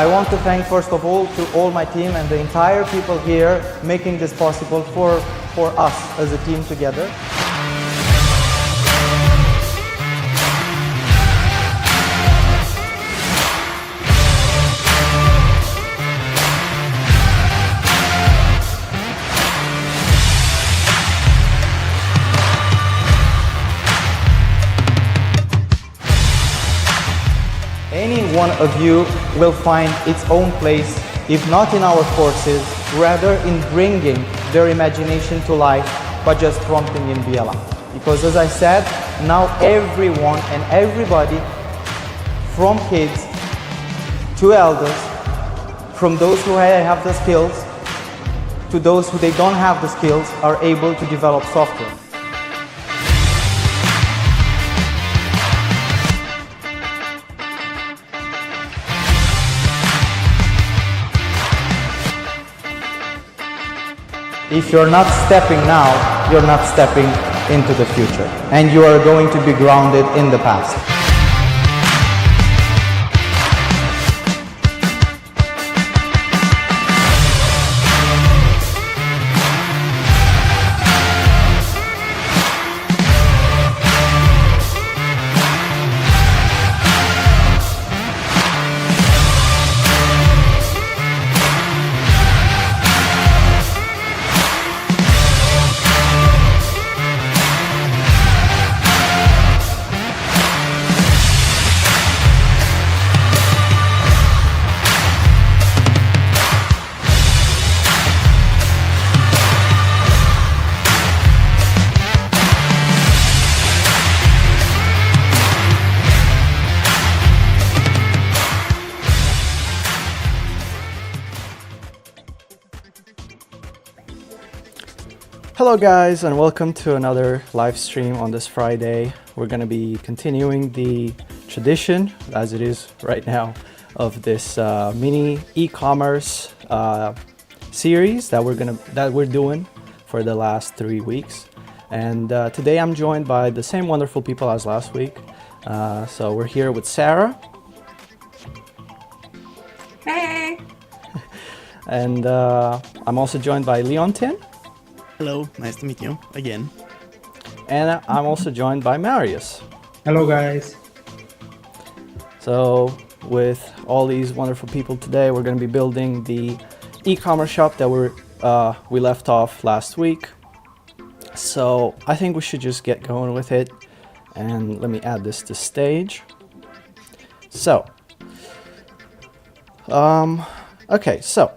I want to thank first of all to all my team and the entire people here making this possible for us as a team together. Any one of you will find its own place, if not in our courses, rather in bringing their imagination to life by just prompting in Biela. Because as I said, now everyone and everybody, from kids to elders, from those who have the skills to those who they don't have the skills, are able to develop software. If you're not stepping now, you're not stepping into the future, and you are going to be grounded in the past. Hello guys, and welcome to another live stream on this Friday. We're going to be continuing the tradition, as it is right now, of this mini e-commerce series that we're doing for the last 3 weeks. And today I'm joined by the same wonderful people as last week. So we're here with Sarah. Hey! And I'm also joined by Leontin. Hello, nice to meet you again. And I'm also joined by Marius. Hello guys. So with all these wonderful people today, we're going to be building the e-commerce shop that we left off last week. So I think we should just get going with it. And let me add this to stage. So, okay, so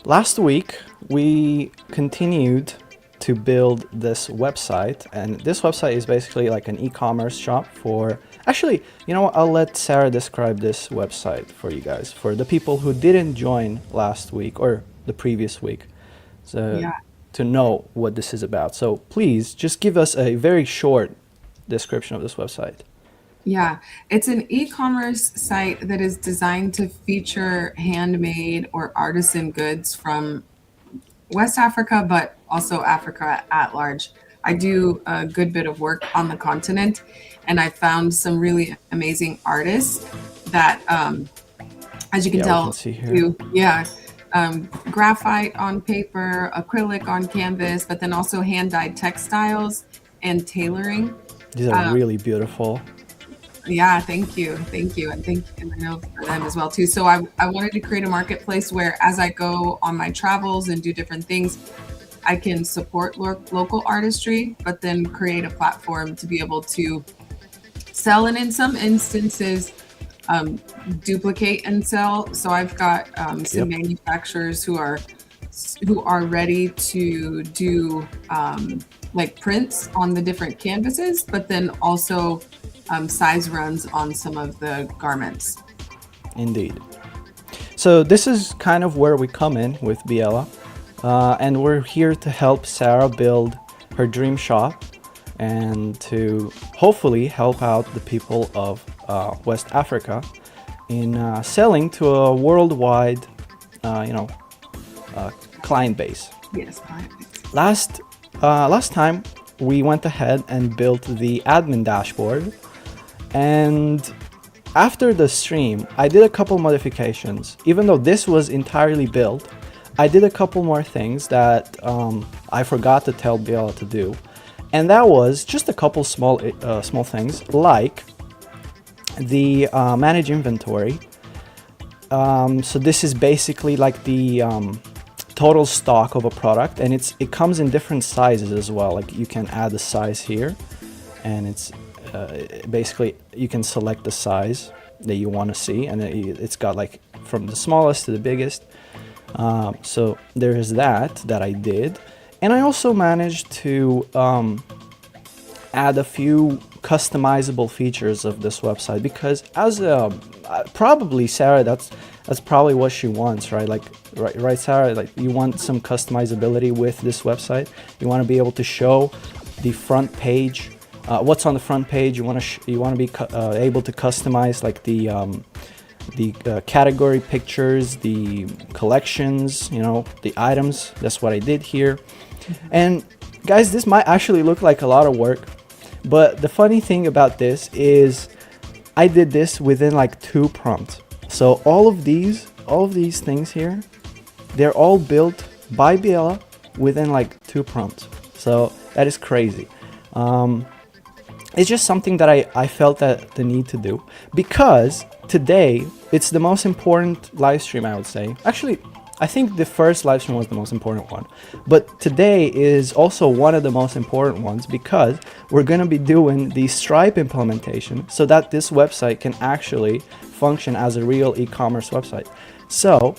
last week we continued to build this website, and this website is basically like an e-commerce shop for, actually, you know what, I'll let Sarah describe this website for you guys, for the people who didn't join last week or the previous week, so to know what this is about. So please just give us a very short description of this website. Yeah, it's an e-commerce site that is designed to feature handmade or artisan goods from West Africa, but also Africa at large. I do a good bit of work on the continent, and I found some really amazing artists that, as you can tell, do graphite on paper, acrylic on canvas, but then also hand-dyed textiles and tailoring. These are really beautiful. Yeah, thank you, and thank you, and I know for them as well too. So I wanted to create a marketplace where, as I go on my travels and do different things, I can support local artistry, but then create a platform to be able to sell, and in some instances, duplicate and sell. So I've got some manufacturers who are ready to do like prints on the different canvases, but then also size runs on some of the garments. Indeed. So this is kind of where we come in with Biela, and we're here to help Sarah build her dream shop and to hopefully help out the people of West Africa in selling to a worldwide, client base. Yes, client base. Last time we went ahead and built the admin dashboard, and after the stream, I did a couple modifications. Even though this was entirely built, I did a couple more things that I forgot to tell Biela to do. And that was just a couple small things, like the manage inventory. So this is basically like the total stock of a product, and it comes in different sizes as well. Like you can add a size here, and it's basically you can select the size that you want to see, and it's got like from the smallest to the biggest. So there is that I did, and I also managed to add a few customizable features of this website, because as probably Sarah, that's probably what she wants, right? Like right Sarah, like you want some customizability with this website. You want to be able to show the front page, what's on the front page. You want to be able to customize like the category pictures, the collections, you know, the items. That's what I did here. And guys, this might actually look like a lot of work, but the funny thing about this is I did this within like 2 prompts. So all of these things here, they're all built by Biela within like 2 prompts. So that is crazy. It's just something that I felt that the need to do, because today it's the most important live stream, I would say. Actually, I think the first live stream was the most important one, but today is also one of the most important ones, because we're going to be doing the Stripe implementation so that this website can actually function as a real e-commerce website. So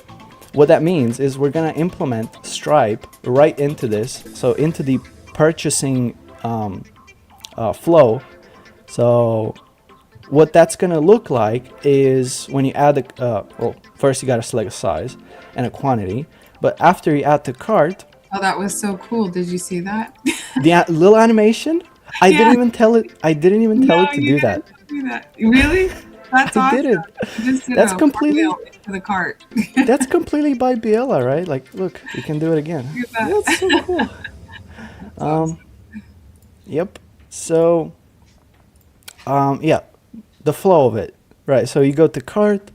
what that means is we're going to implement Stripe right into this, so into the purchasing flow. So what that's going to look like is when you add well, first you got to select a size and a quantity, but after you add to cart. Oh, that was so cool. Did you see that? The little animation, I didn't even tell it to do that. Do that. Really? That's awesome. I did it. You just did That's completely to the cart. That's completely by Biela, right? Like, look, you can do it again. That's so cool. Awesome. Yep. So yeah, the flow of it, right? So you go to cart,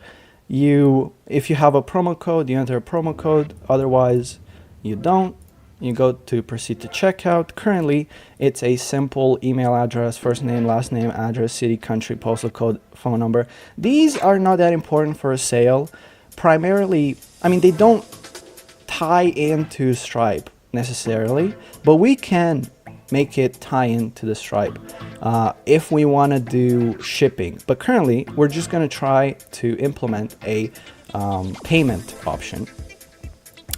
if you have a promo code, you enter a promo code, otherwise you don't. You go to proceed to checkout. Currently it's a simple email address, first name, last name, address, city, country, postal code, phone number. These are not that important for a sale. Primarily, I mean, they don't tie into Stripe necessarily, but we can make it tie into the Stripe if we want to do shipping. But currently we're just going to try to implement a payment option.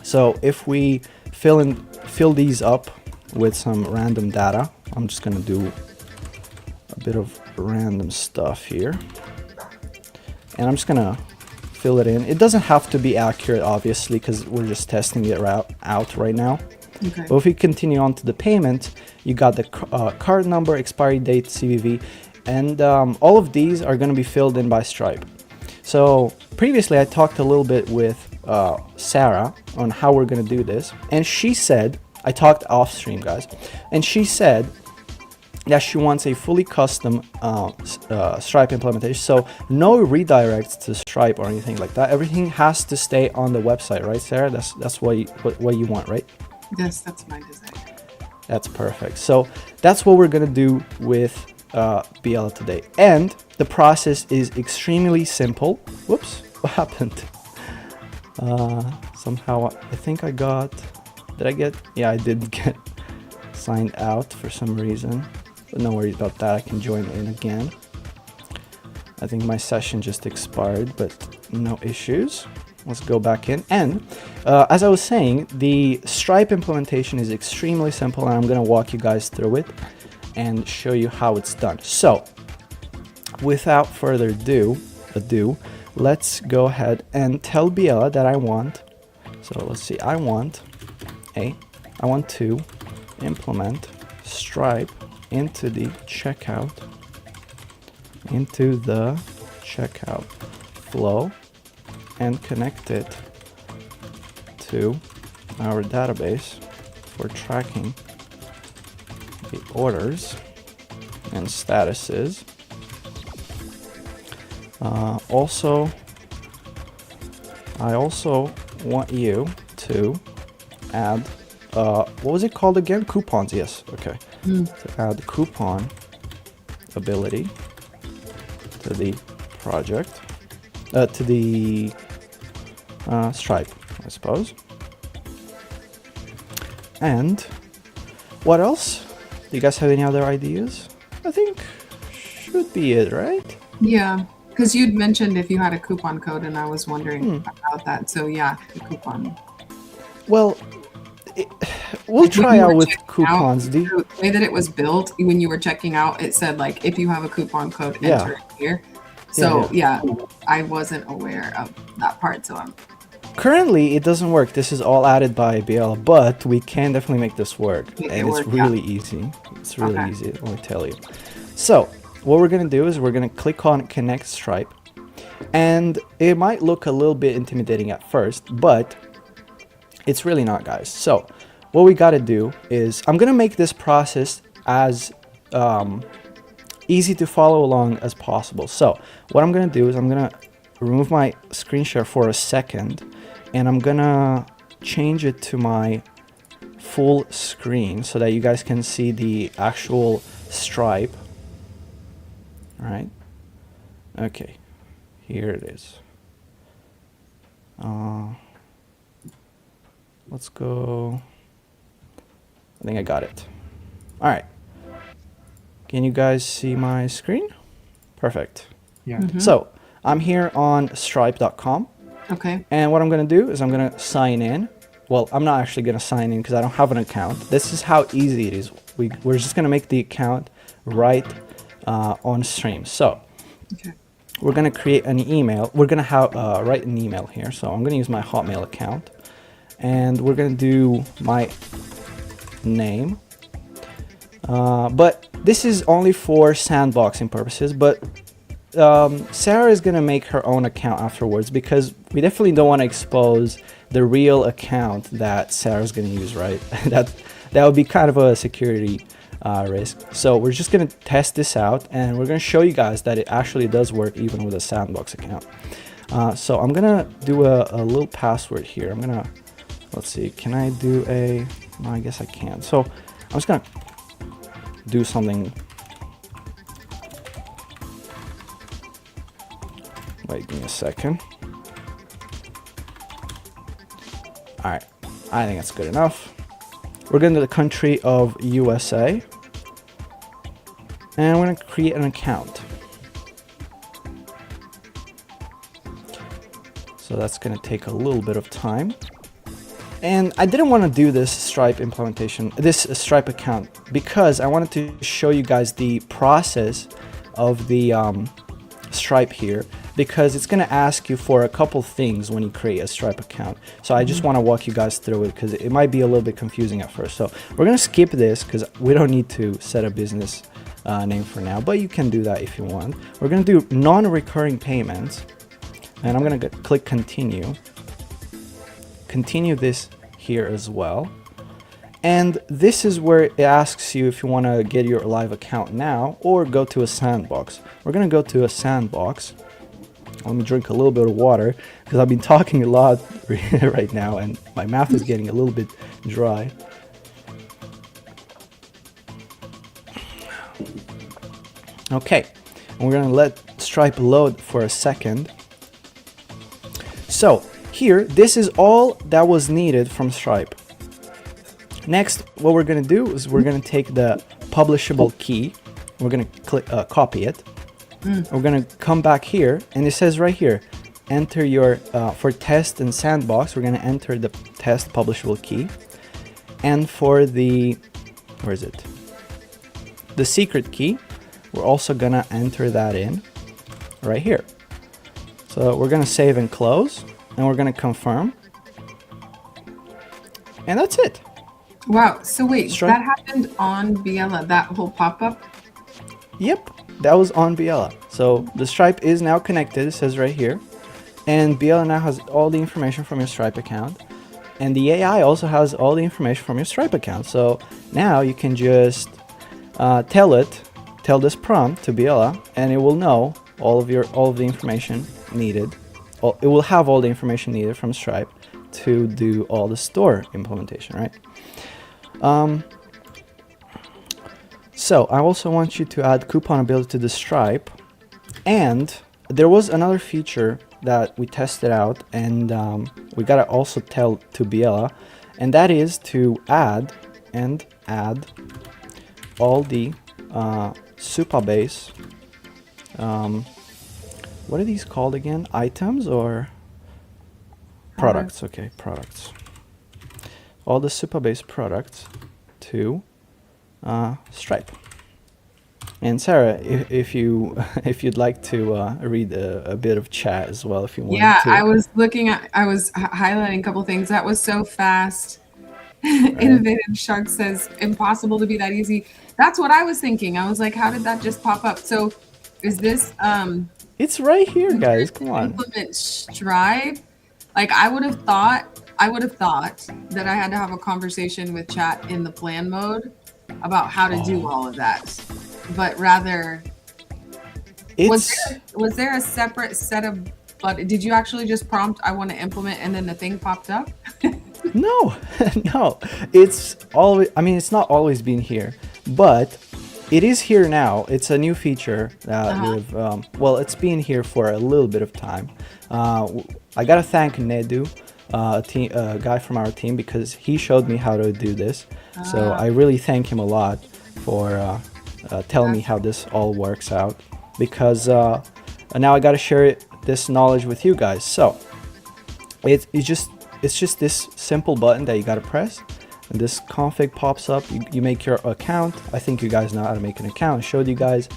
So if we fill these up with some random data, I'm just going to do a bit of random stuff here, and I'm just going to fill it in. It doesn't have to be accurate, obviously, because we're just testing it out right now. Okay. But if we continue on to the payment, you got the card number, expiry date, CVV, and all of these are going to be filled in by Stripe. So previously I talked a little bit with Sarah on how we're going to do this, and she said, I talked off stream, guys, and she said that she wants a fully custom Stripe implementation, so no redirects to Stripe or anything like that. Everything has to stay on the website, right, Sarah? That's what you want, right? Yes, that's my desire. That's perfect. So that's what we're gonna do with Biela today, and the process is extremely simple. Whoops, what happened? Somehow I think I got. Did I get? Yeah, I did get signed out for some reason. But no worries about that. I can join in again. I think my session just expired, but no issues. Let's go back in. And as I was saying, the Stripe implementation is extremely simple, and I'm going to walk you guys through it and show you how it's done. So without further ado, let's go ahead and tell Biela that I want. So let's see. I want to implement Stripe into the checkout flow and connect it to our database for tracking the orders and statuses Also, I also want you to add, what was it called again? Coupons, yes, okay. To add coupon ability to the project, to the Stripe, I suppose. And what else? Do you guys have any other ideas? I think should be it, right? Yeah, because you'd mentioned if you had a coupon code, and I was wondering about that. So yeah, the coupon. Well, we'll Like when try you out were with checking out, coupons. the way that it was built, when you were checking out, it said like if you have a coupon code, Yeah. enter it here. So Yeah. I wasn't aware of that part. So I'm Currently, it doesn't work. This is all added by Biela, but we can definitely make this work. Make it And it's work, yeah. really easy. It's really Okay. easy, let me tell you. So, what we're going to do is we're going to click on Connect Stripe. And it might look a little bit intimidating at first, but it's really not, guys. So, what we got to do is I'm going to make this process as easy to follow along as possible. So, what I'm going to do is I'm going to remove my screen share for a second, and I'm gonna change it to my full screen so that you guys can see the actual Stripe. All right. Okay. Here it is. Let's go. I think I got it. All right. Can you guys see my screen? Perfect. Yeah. So I'm here on stripe.com. okay. And what I'm going to do is I'm going to sign in. Well, I'm not actually going to sign in because I don't have an account. This is how easy it is. We're just going to make the account right on stream. So Okay. we're going to create an email. We're going to have write an email here. So I'm going to use my Hotmail account. And we're going to do my name. But this is only for sandboxing purposes. But Sarah is going to make her own account afterwards because we definitely don't want to expose the real account that Sarah's going to use, right? that would be kind of a security risk. So we're just going to test this out, and we're going to show you guys that it actually does work even with a sandbox account. So I'm going to do a little password here. I'm going to, let's see, can I do a, no, I guess I can't. So I'm just going to do something. Wait, give me a second. All right, I think that's good enough. We're going to the country of USA. And we're going to create an account. So that's going to take a little bit of time. And I didn't want to do this Stripe implementation, this Stripe account, because I wanted to show you guys the process of the Stripe here, because it's going to ask you for a couple things when you create a Stripe account. So I just want to walk you guys through it because it might be a little bit confusing at first. So we're going to skip this because we don't need to set a business name for now, but you can do that if you want. We're going to do non-recurring payments, and I'm going to click continue. Continue this here as well. And this is where it asks you if you want to get your live account now or go to a sandbox. We're going to go to a sandbox. Let me drink a little bit of water because I've been talking a lot right now and my mouth is getting a little bit dry. Okay, and we're going to let Stripe load for a second. So here, this is all that was needed from Stripe. Next, what we're going to do is we're going to take the publishable key. We're going to click copy it. We're going to come back here, and it says right here, enter your, for test and sandbox, we're going to enter the test publishable key. And for the, where is it? The secret key, we're also going to enter that in right here. So we're going to save and close, and we're going to confirm. And that's it. Wow. So wait, Stripe? that happened on Biela, that whole pop-up? Yep, that was on Biela. So the Stripe is now connected, it says right here. And Biela now has all the information from your Stripe account. And the AI also has all the information from your Stripe account. So now you can just tell this prompt to Biela, and it will know all of the information needed. It will have all the information needed from Stripe to do all the store implementation, right? So I also want you to add couponability to the Stripe, and there was another feature that we tested out, and we gotta also tell to Biela, and that is to add all the Supabase. What are these called again? Items or products? Okay, products. All the Supabase products to Stripe. And Sarah, if you if you'd like to read a bit of chat as well, if you want Yeah, to. I was highlighting a couple things. That was so fast. Right. Innovative Shark says, impossible to be that easy. That's what I was thinking. I was like, how did that just pop up? So is this It's right here, guys. Come on. implement Stripe? Like I would have thought that I had to have a conversation with chat in the plan mode about how to do all of that. But rather, was there a separate set of, but did you actually just prompt I want to implement and then the thing popped up? No, no. It's always. I mean, it's not always been here, but it is here now. It's a new feature that we've. Well, it's been here for a little bit of time. I gotta thank Nedu, a guy from our team, because he showed me how to do this. So I really thank him a lot for telling me how this all works out. Because now I gotta share this knowledge with you guys. So it's just this simple button that you gotta press, and this config pops up. You make your account. I think you guys know how to make an account. I showed you guys,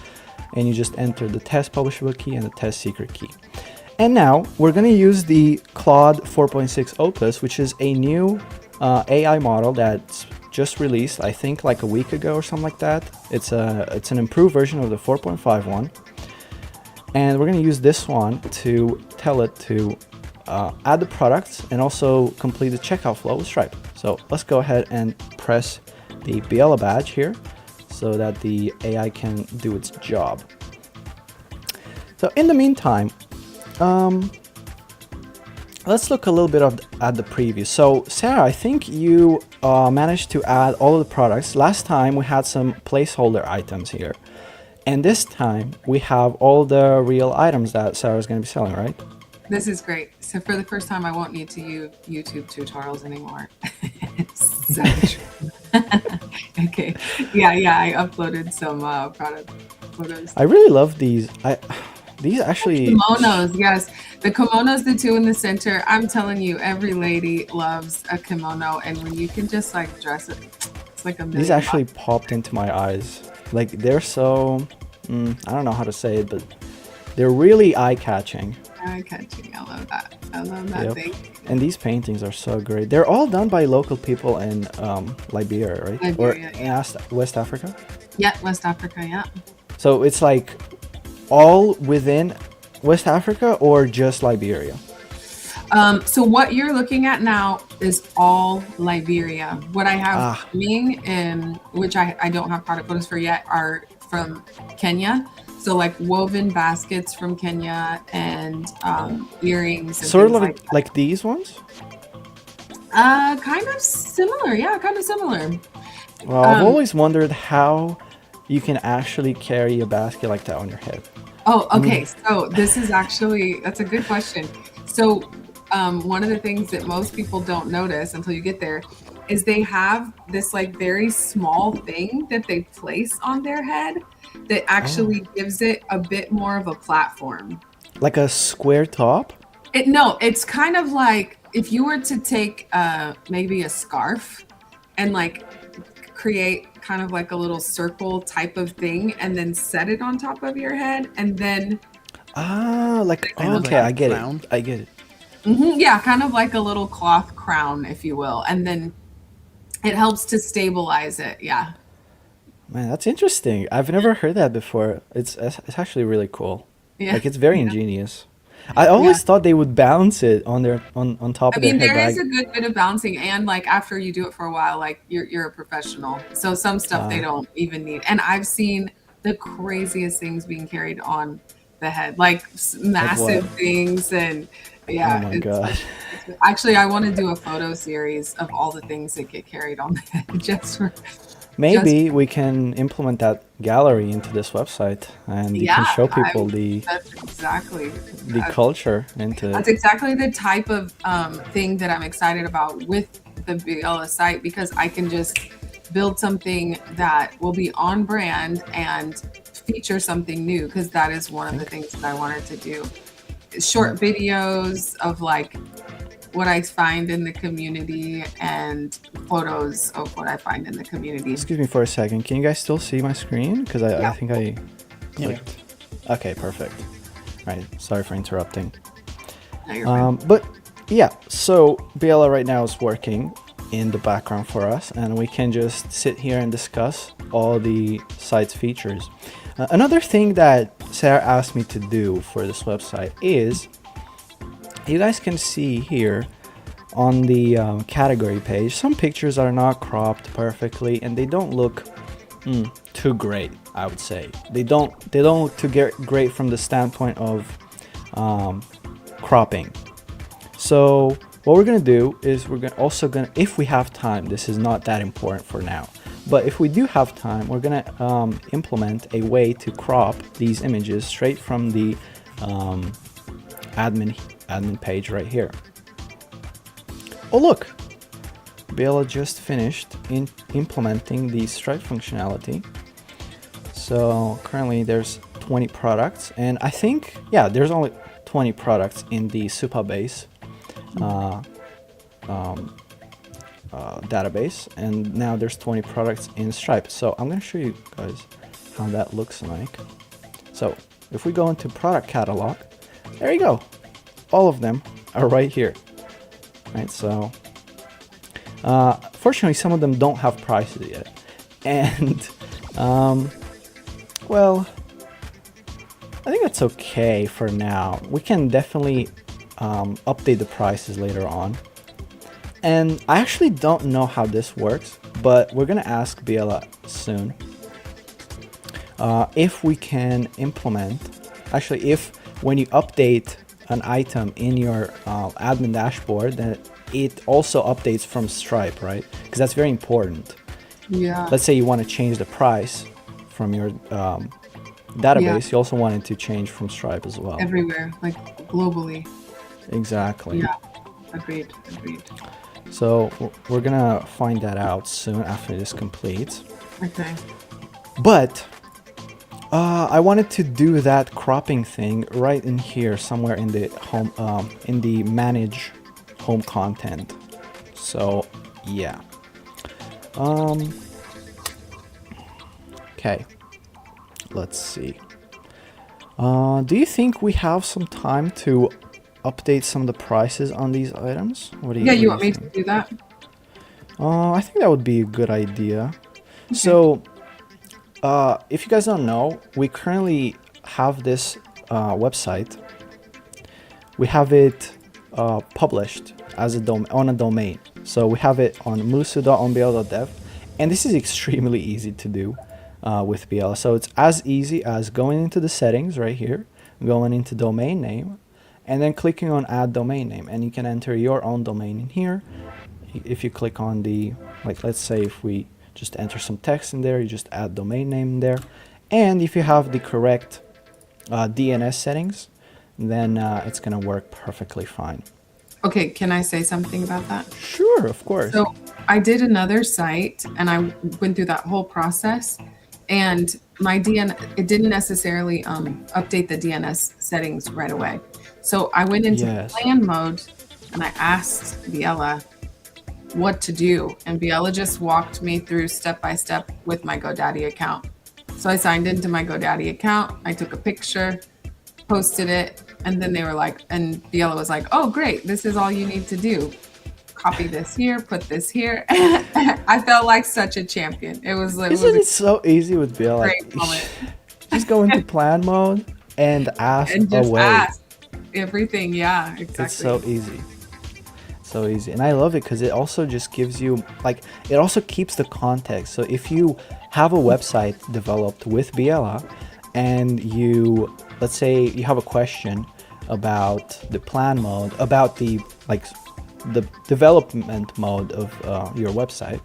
and you just enter the test publishable key and the test secret key. And now we're gonna use the Claude 4.6 Opus, which is a new AI model that's just released, I think like a week ago or something like that. It's an improved version of the 4.5 one, and we're gonna use this one to tell it to add the products and also complete the checkout flow with Stripe. So let's go ahead and press the Biela badge here so that the AI can do its job. So in the meantime, let's look a little bit at the preview. So Sarah, I think you managed to add all of the products. Last time we had some placeholder items here, and this time we have all the real items that Sarah's going to be selling, right? This is great. So for the first time, I won't need to use YouTube tutorials anymore. So true. Okay. Yeah. I uploaded some product photos. I really love these. These actually Kimonos, yes. The kimonos, the two in the center. I'm telling you, every lady loves a kimono, and when you can just like dress it, it's like a million. These actually popped into my eyes. Like they're so, I don't know how to say it, but they're really eye-catching. Eye-catching. I love that. I love that. Yep. Thing. And these paintings are so great. They're all done by local people in Liberia, right? Liberia, or West Africa? Yeah, West Africa, yeah. So it's like all within West Africa or just Liberia? So what you're looking at now is all Liberia. What I have coming, and which I don't have product photos for yet, are from Kenya. So like woven baskets from Kenya and earrings. And sort of things like these ones? Kind of similar. Yeah, kind of similar. Well, I've always wondered how you can actually carry a basket like that on your head. Oh, okay. So this is actually, that's a good question. So one of the things that most people don't notice until you get there is they have this like very small thing that they place on their head that actually gives it a bit more of a platform. Like a square top? No, it's kind of like if you were to take maybe a scarf and like create kind of like a little circle type of thing and then set it on top of your head and then okay, I get it. Yeah, kind of like a little cloth crown, if you will, and then it helps to stabilize it. Yeah. Man, that's interesting. I've never heard that before. It's actually really cool. Yeah. Like it's very ingenious. I always thought they would bounce it on their on top of their head. There is a good bit of bouncing, and like after you do it for a while, like you're a professional. So some stuff they don't even need. And I've seen the craziest things being carried on the head, like massive what? things. And Oh yeah, my god. actually, I want to do a photo series of all the things that get carried on the head just for, just, Maybe we can implement that gallery into this website, and you yeah, can show people the that's exactly. culture into That's it. exactly the type of thing that I'm excited about with the Biela site, because I can just build something that will be on brand and feature something new, because that is one of the things that I wanted to do. Short videos of like what I find in the community and photos of what I find in the community. Excuse me for a second. Can you guys still see my screen? Because I Yeah. think I Yeah. clicked. Okay, perfect. Right. Sorry for interrupting. No, you're fine. But yeah, so Biela right now is working in the background for us, and we can just sit here and discuss all the site's features. Another thing that Sarah asked me to do for this website is, you guys can see here on the category page, some pictures are not cropped perfectly, and they don't look too great. I would say they don't look too great from the standpoint of cropping. So what we're gonna do is also gonna, if we have time, this is not that important for now, but if we do have time, we're gonna implement a way to crop these images straight from the admin page right here. Oh look, Biela just finished implementing the stripe functionality. So currently there's 20 products, and I think, yeah, there's only 20 products in the Supabase database, and now there's 20 products in Stripe. So I'm going to show you guys how that looks like. So if we go into product catalog, there you go. All of them are right here. Right, so fortunately some of them don't have prices yet, and well, I think that's okay for now. We can definitely update the prices later on. And I actually don't know how this works, but we're gonna ask Biela soon if we can implement, actually, if when you update an item in your admin dashboard, then it also updates from Stripe, right? Because that's very important. Yeah. Let's say you want to change the price from your database, you also want it to change from Stripe as well. Everywhere, like globally. Exactly. Yeah. Agreed. So we're gonna find that out soon after this completes. Okay. But I wanted to do that cropping thing right in here, somewhere in the home, in the manage home content. So yeah. Okay. Let's see. Do you think we have some time to update some of the prices on these items? What do you? Yeah, what you do want me to think? do that? I think that would be a good idea. So, if you guys don't know, we currently have this website. We have it published as on a domain. So we have it on musu.onbiela.dev, and this is extremely easy to do with Biela. So it's as easy as going into the settings right here, going into domain name, and then clicking on add domain name, and you can enter your own domain in here. If you click on the, like, let's say if we just enter some text in there, you just add domain name in there, and if you have the correct DNS settings, then it's gonna work perfectly fine. Okay, can I say something about that? Sure, of course. So I did another site and I went through that whole process, and my it didn't necessarily update the DNS settings right away. So I went into plan mode and I asked Biela what to do, and Biela just walked me through step by step with my GoDaddy account. So I signed into my GoDaddy account, I took a picture, posted it, and then they were like, and Biela was like, oh great, this is all you need to do. Copy this here, put this here. I felt like such a champion. It was like, Isn't it so easy with Biela? Great moment. Just go into plan mode and ask And just away. ask everything. Yeah, exactly. It's so easy. So easy. And I love it because it also just gives you, like, it also keeps the context. So if you have a website developed with Biela and you let's say you have a question about the plan mode, about the development mode of your website.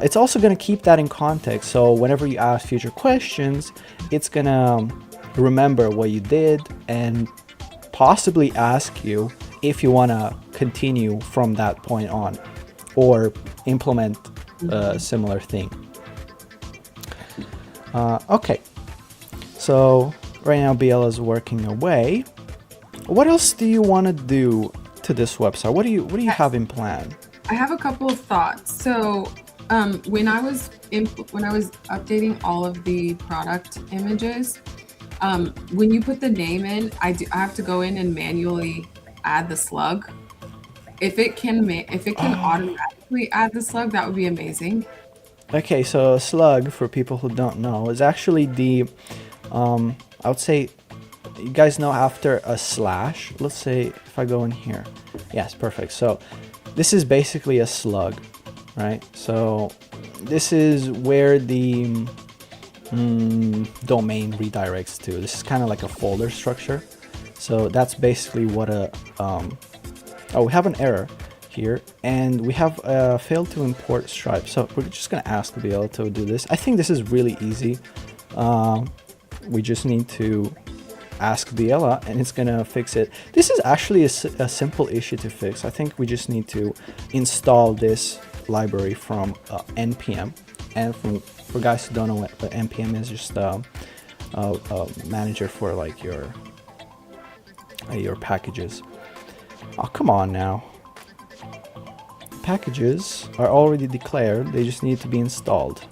It's also going to keep that in context. So whenever you ask future questions, it's going to remember what you did and possibly ask you if you want to continue from that point on or implement a similar thing. Okay, so right now Biela is working away. What else do you want to do to this website? What do you have in plan? I have a couple of thoughts. So when I was updating all of the product images, when you put the name in, I have to go in and manually add the slug. If it can automatically add the slug, that would be amazing. Okay, so slug, for people who don't know, is actually the I would say, you guys know after a slash, let's say if I go in here, yes, perfect. So this is basically a slug, right? So this is where the domain redirects to. This is kind of like a folder structure. So that's basically what a oh, we have an error here, and we have failed to import Stripe. So we're just gonna ask Biela to do this. I think this is really easy. We just need to ask Biela and it's gonna fix it. This is actually a simple issue to fix. I think we just need to install this library from npm. And for guys who don't know what npm is, just a manager for like your packages. Oh, come on now. Packages are already declared, they just need to be installed.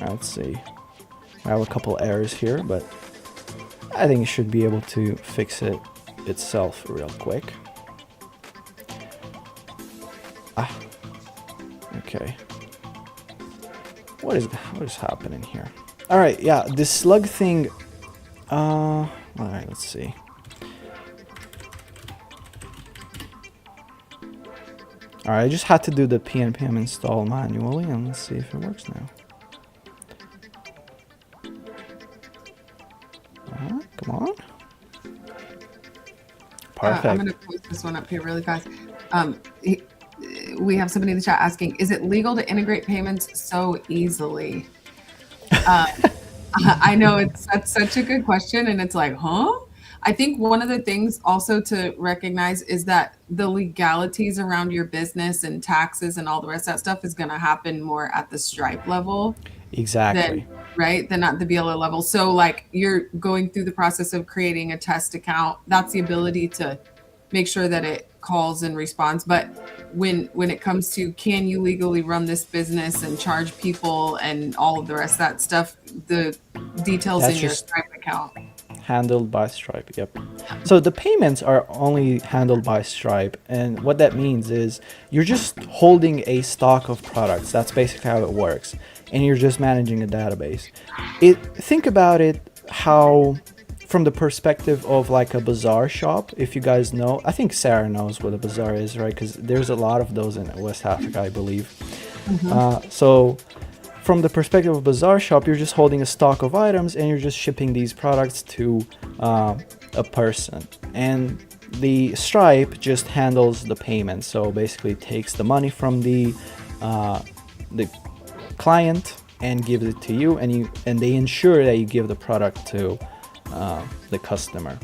Let's see. I have a couple errors here, but I think it should be able to fix it itself real quick. Okay. What is happening here? All right, yeah, this slug thing. All right, let's see. All right, I just had to do the npm install manually, and let's see if it works now. Come on. Perfect. I'm going to post this one up here really fast. We have somebody in the chat asking, is it legal to integrate payments so easily? I know that's such a good question, and it's like, huh? I think one of the things also to recognize is that the legalities around your business and taxes and all the rest of that stuff is going to happen more at the Stripe level. Exactly. Than at the Biela level. So like you're going through the process of creating a test account. That's the ability to make sure that it calls and responds. But when it comes to, can you legally run this business and charge people and all of the rest of that stuff, the details That's in your Stripe account. Handled by Stripe, yep. So the payments are only handled by Stripe, and what that means is you're just holding a stock of products. That's basically how it works, and you're just managing a database. Think about it how, from the perspective of like a bazaar shop, if you guys know, I think Sarah knows what a bazaar is, right? Because there's a lot of those in West Africa, I believe. So from the perspective of a bazaar shop, you're just holding a stock of items and you're just shipping these products to a person. And the Stripe just handles the payment. So basically it takes the money from the client and gives it to you, and they ensure that you give the product to the customer.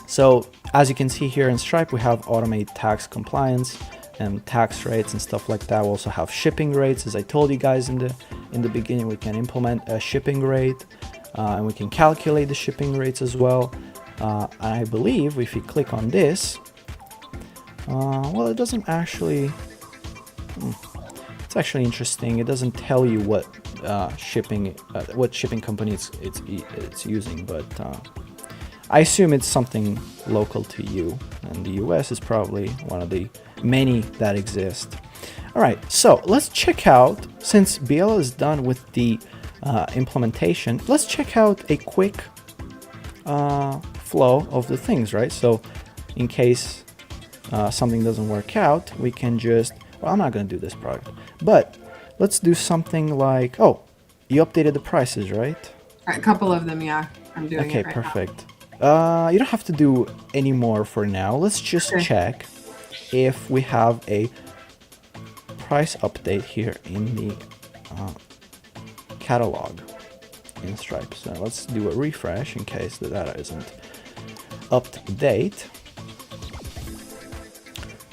So as you can see here in Stripe, we have automate tax compliance and tax rates and stuff like that. We also have shipping rates. As I told you guys in the beginning, we can implement a shipping rate and we can calculate the shipping rates as well. I believe if you click on this, well, it doesn't actually, it's actually interesting. It doesn't tell you what shipping company it's using, but I assume it's something local to you, and the US is probably one of the many that exist. All right, so let's check out, since Biela is done with the implementation, let's check out a quick flow of the things, right? So in case something doesn't work out, we can just, well, I'm not going to do this product, but let's do something like, oh, you updated the prices, right? A couple of them, yeah. I'm doing Okay, it right perfect. You don't have to do any more for now. Let's just Okay. check if we have a price update here in the catalog in Stripe. So let's do a refresh in case the data isn't up to date.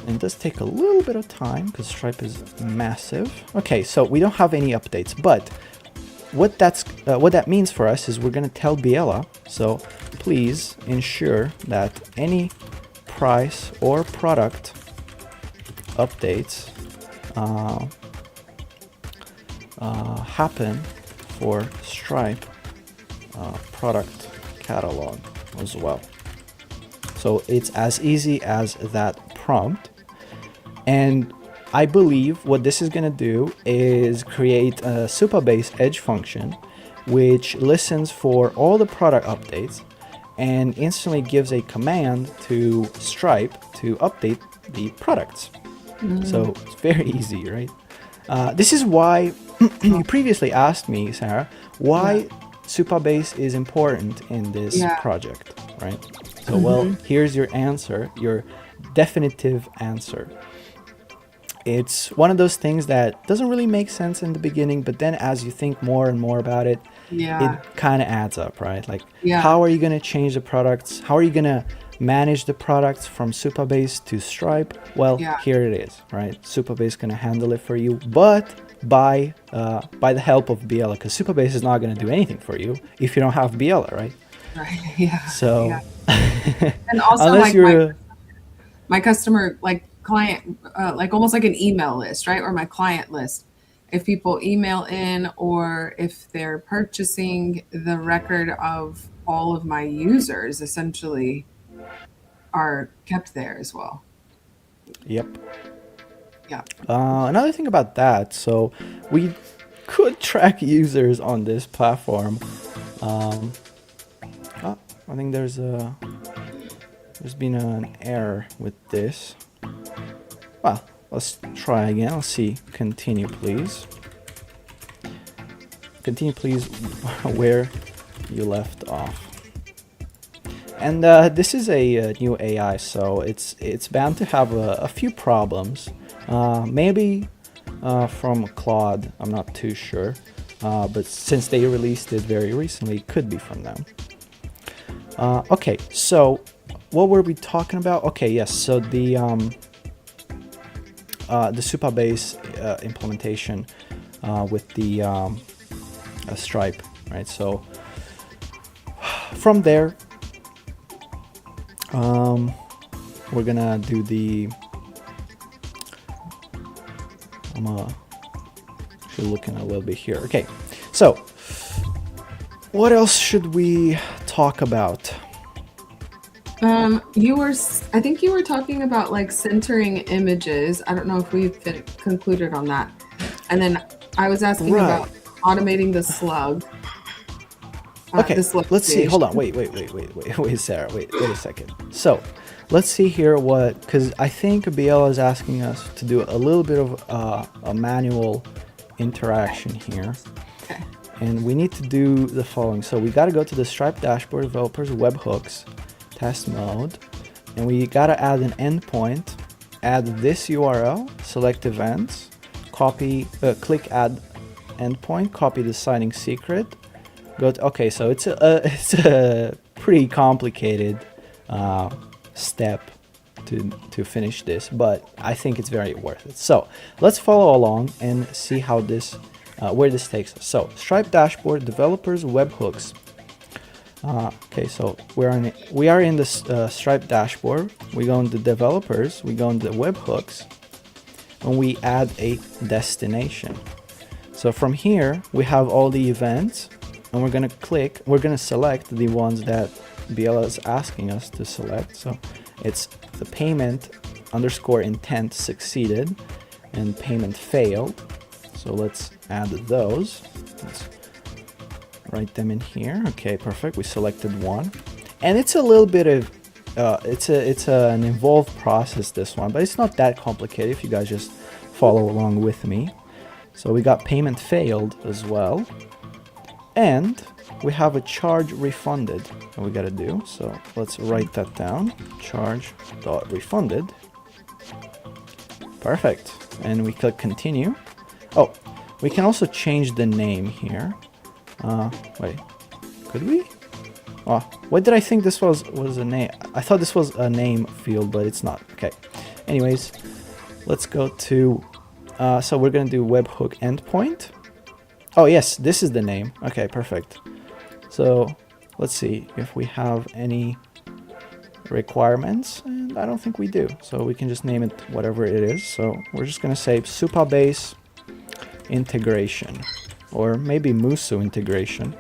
And it does take a little bit of time because Stripe is massive. Okay, so we don't have any updates, but what that means for us is we're going to tell Biela, so please ensure that any price or product updates happen for Stripe product catalog as well. So it's as easy as that prompt. And I believe what this is going to do is create a Supabase edge function which listens for all the product updates and instantly gives a command to Stripe to update the products. So it's very easy, right? This is why you previously asked me, Sarah, why Supabase is important in this project, right? So, well, here's your answer, your definitive answer. It's one of those things that doesn't really make sense in the beginning, but then as you think more and more about it, it kind of adds up, right? Like, how are you going to change the products? How are you going to manage the products from Supabase to Stripe? Well, here it is, right? Supabase is going to handle it for you, but by the help of Biela, because Supabase is not going to do anything for you if you don't have Biela, right? Right. Yeah. So, and also unless like you're my customer, like client, like almost like an email list, right? Or my client list. If people email in or if they're purchasing, the record of all of my users essentially are kept there as well. Yep. Yeah. Another thing about that, so we could track users on this platform. I think there's been an error with this. Well, let's try again. Let's see. Continue, please. Continue, please, where you left off. And this is a new AI, so it's bound to have a few problems. Maybe from Claude, I'm not too sure. But since they released it very recently, it could be from them. Okay, so what were we talking about? Okay, yes. So the Supabase implementation with the Stripe, right? So from there, we're gonna do the. I'm actually looking a little bit here. Okay, so what else should we talk about? I think you were talking about like centering images. I don't know if we've concluded on that. And then I was asking about automating the slug. Okay, let's see. Hold on. Wait, Sarah. Wait a second. So, let's see here because I think Biela is asking us to do a little bit of a manual interaction here. Okay. And we need to do the following. So we got to go to the Stripe dashboard, developers, webhooks, test mode, and we got to add an endpoint, add this URL, select events, copy, click add endpoint, copy the signing secret, go to, okay, so it's a pretty complicated step to finish this, but I think it's very worth it. So let's follow along and see how this where this takes us. So Stripe dashboard, developers, webhooks. Okay, so we are in the Stripe dashboard. We go into developers, we go into webhooks, and we add a destination. So from here we have all the events, and we're gonna select the ones that Biela is asking us to select. So it's the payment underscore intent succeeded and payment failed. So let's add those. Let's write them in here. Okay, perfect. We selected one, and it's a little bit of it's an involved process, this one, but it's not that complicated if you guys just follow along with me. So we got payment failed as well, and we have a charge refunded that we gotta do. So let's write that down. Charge.refunded. Perfect. And we click continue. Oh, we can also change the name here. Wait, could we? Oh, what did I think this was a name? I thought this was a name field, but it's not. Okay. Anyways, let's go to, so we're gonna do webhook endpoint. Oh yes, this is the name. Okay, perfect. So let's see if we have any requirements, and I don't think we do. So we can just name it whatever it is. So we're just gonna say Supabase integration, or maybe Musu integration.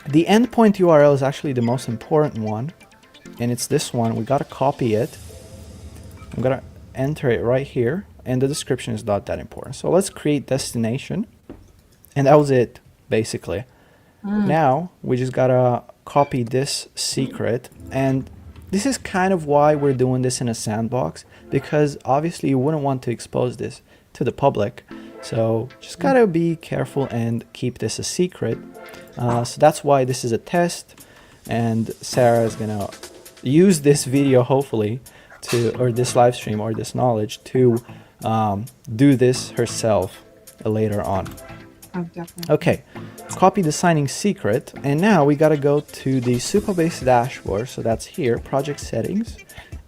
The endpoint URL is actually the most important one, and it's this one. We gotta copy it. I'm gonna enter it right here, and the description is not that important. So let's create destination, and that was it, basically. Now we just gotta copy this secret, and this is kind of why we're doing this in a sandbox, because obviously you wouldn't want to expose this to the public. So just gotta be careful and keep this a secret. So that's why this is a test, and Sarah is gonna use this video hopefully to, or this live stream or this knowledge to do this herself later on. Oh, definitely. Okay, copy the signing secret, and now we gotta go to the Supabase dashboard. So that's here, project settings,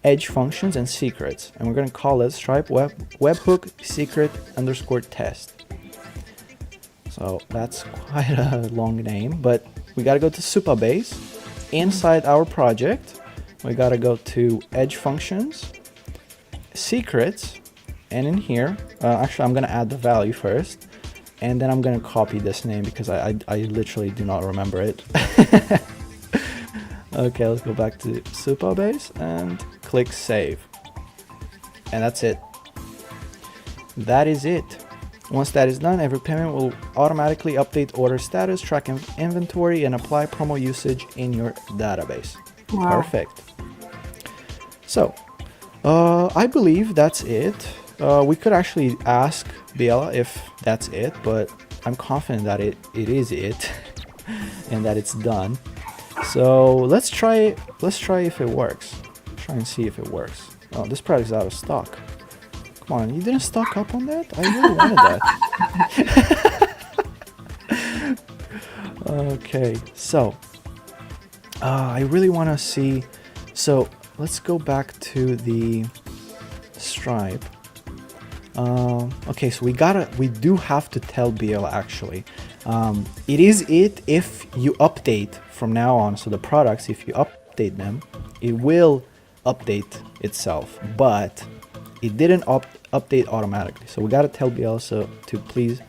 edge functions and secrets, and we're gonna call it Stripe webhook secret _ test. So that's quite a long name, but we gotta go to Supabase. Inside our project, we gotta go to edge functions, secrets, and in here, actually I'm gonna add the value first, and then I'm gonna copy this name because I literally do not remember it. Okay, let's go back to Supabase and click save. And that's it. That is it. Once that is done, every payment will automatically update order status, track inventory, and apply promo usage in your database. Wow. Perfect. So, I believe that's it. We could actually ask Biela if that's it, but I'm confident that it is it and that it's done. So let's try if it works. Try and see if it works. Oh, this product is out of stock. Come on, you didn't stock up on that? I really wanted that. Okay, so I really want to see. So let's go back to the Stripe. Okay, so we do have to tell Biela actually. It is it if you update from now on. So the products, if you update them, it will update itself, but it didn't update automatically. So we gotta tell Biela to please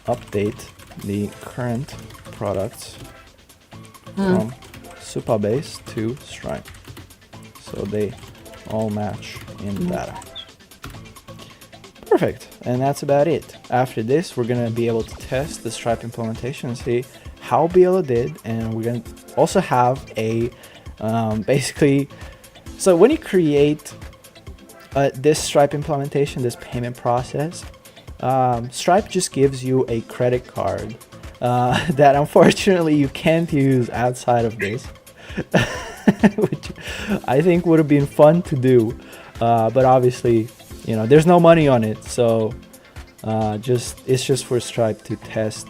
update the current products from Supabase to Stripe, so they all match in data. Perfect, and that's about it. After this, we're gonna be able to test the Stripe implementation and see how Biela did, and we're gonna also have a basically. So when you create this Stripe implementation, this payment process, Stripe just gives you a credit card that unfortunately you can't use outside of this, which I think would have been fun to do, but obviously, you know, there's no money on it, so it's just for Stripe to test.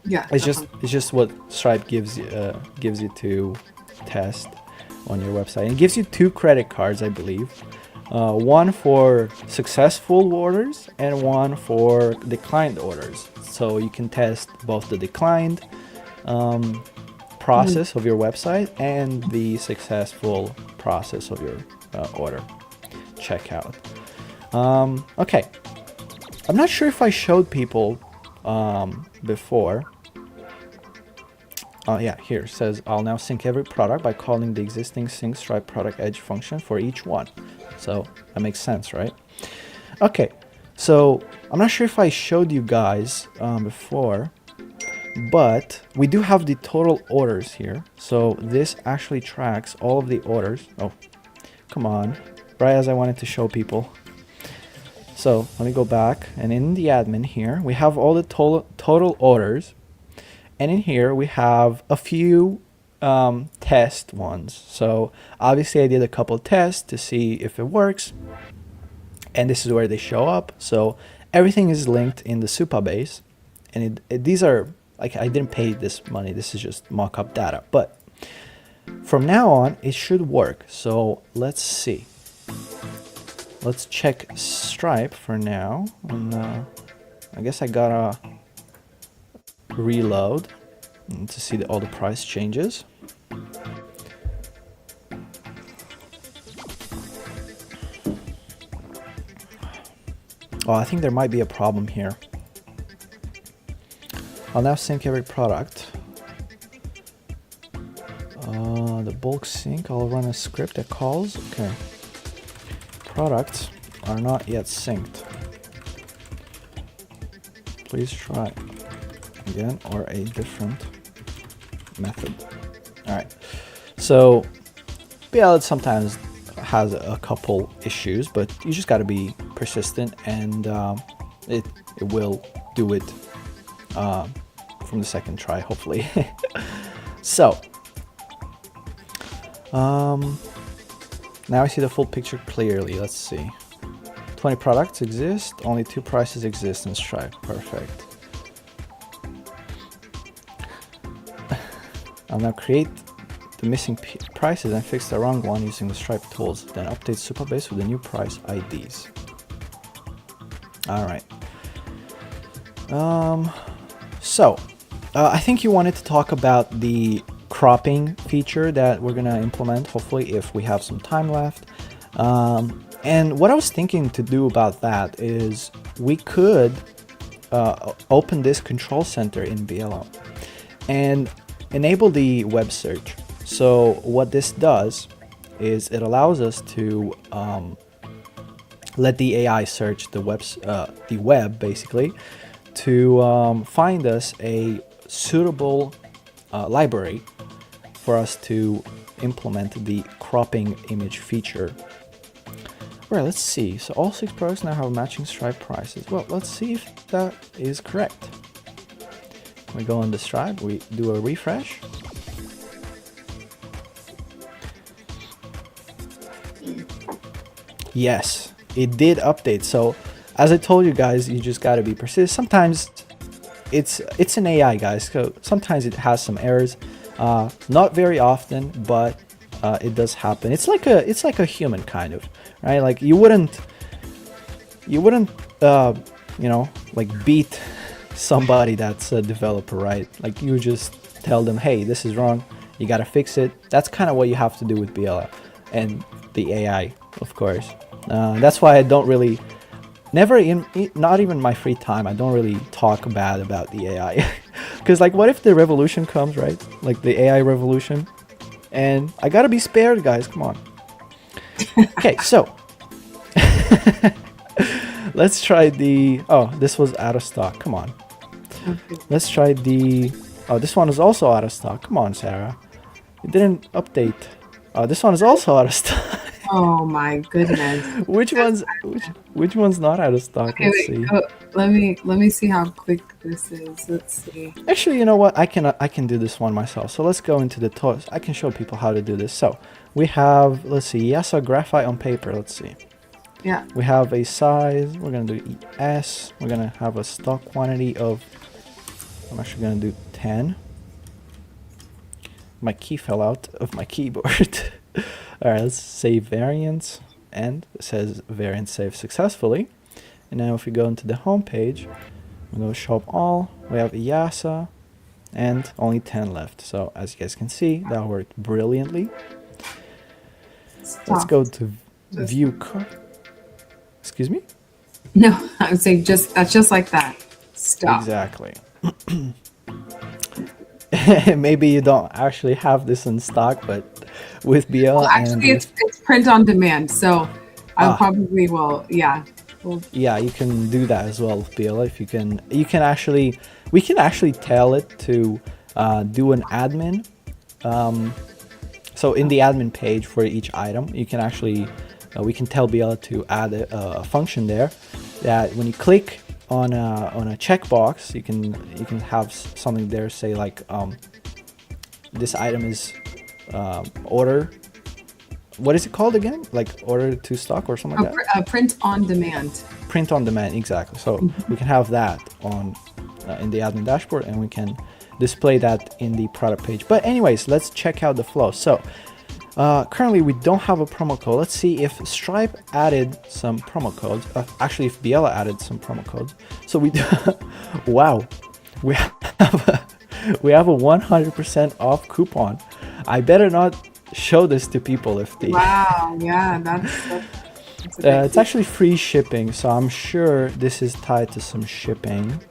Yeah, it's just what Stripe gives you to test on your website. And it gives you 2 credit cards, I believe. One for successful orders and one for declined orders. So you can test both the declined process of your website and the successful process of your order checkout. Okay, I'm not sure if I showed people before. Yeah, here it says I'll now sync every product by calling the existing sync Stripe product edge function for each one. So that makes sense, right? Okay, so I'm not sure if I showed you guys before, but we do have the total orders here. So this actually tracks all of the orders. Oh, come on, right as I wanted to show people. So let me go back, and in the admin here, we have all the total orders. And in here we have a few test ones. So obviously I did a couple tests to see if it works. And this is where they show up. So everything is linked in the Supabase. And these are, like, I didn't pay this money. This is just mock-up data. But from now on, it should work. So let's see. Let's check Stripe for now. And I guess I gotta reload to see all the price changes. Oh, I think there might be a problem here. I'll now sync every product. The bulk sync, I'll run a script that calls. Okay. Products are not yet synced. Please try again or a different method. All right. So Biela sometimes has a couple issues, but you just got to be persistent, and it will do it from the second try, hopefully. So now I see the full picture clearly. Let's see. 20 products exist, only 2 prices exist in Stripe. Perfect. I'll now create the missing prices and fix the wrong one using the Stripe tools. Then update Supabase with the new price IDs. All right. I think you wanted to talk about the cropping feature that we're gonna implement, hopefully, if we have some time left. And what I was thinking to do about that is we could open this control center in Biela and enable the web search. So what this does is it allows us to let the AI search the web basically to find us a suitable library for us to implement the cropping image feature. Right, let's see. So all 6 products now have matching Stripe prices. Well, let's see if that is correct. We go on the Stripe, we do a refresh. Yes, it did update. So as I told you guys, you just gotta be persistent. Sometimes it's an AI, guys. So sometimes it has some errors. Not very often, but it does happen. It's like a human kind of, right? Like you wouldn't like beat somebody that's a developer, right? Like you just tell them, hey, this is wrong, you gotta fix it. That's kind of what you have to do with Biela and the AI, of course. That's why I don't really, not even my free time, I don't really talk bad about the AI. Because like, what if the revolution comes, right? Like the AI revolution, and I gotta be spared, guys, come on. Okay, so let's try the, oh, this was out of stock, come on. Okay. Let's try the, oh, this one is also out of stock, come on, Sarah. It didn't update. Oh, this one is also out of stock. Oh my goodness. which one's not out of stock? Okay, Let's wait, see. let me see how quick this is. Let's see. Actually, you know what? I can do this one myself. So let's go into the tools. I can show people how to do this. So we have, let's see, Yasa graphite on paper. Let's see. Yeah. We have a size. We're gonna do ES. We're gonna have a stock quantity of, I'm actually gonna do 10. My key fell out of my keyboard. All right, let's save variants, and it says variant saved successfully. And now if we go into the home page, we go shop all, we have Yasa, and only 10 left. So as you guys can see, that worked brilliantly. Let's go to view cart. Excuse me? No, I would say that's just like that. Stop. Exactly. Maybe you don't actually have this in stock, but with Biela, Well, actually, it's print on demand, so I probably will. Yeah. Yeah, you can do that as well with Biela. If you can actually, we can actually tell it to do an admin. So in the admin page for each item, you can actually, we can tell Biela to add a function there that when you click on a checkbox, you can have something there, say like this item is order. What is it called again? Like order to stock or something like that? Print on demand. Print on demand, exactly. So we can have that on in the admin dashboard, and we can display that in the product page. But anyways, let's check out the flow. So currently we don't have a promo code. Let's see if Stripe added some promo codes. Actually, if Biela added some promo codes. So we do wow, we have a 100% off coupon. I better not show this to people if they Wow, yeah, that's it's actually free shipping, so I'm sure this is tied to some shipping.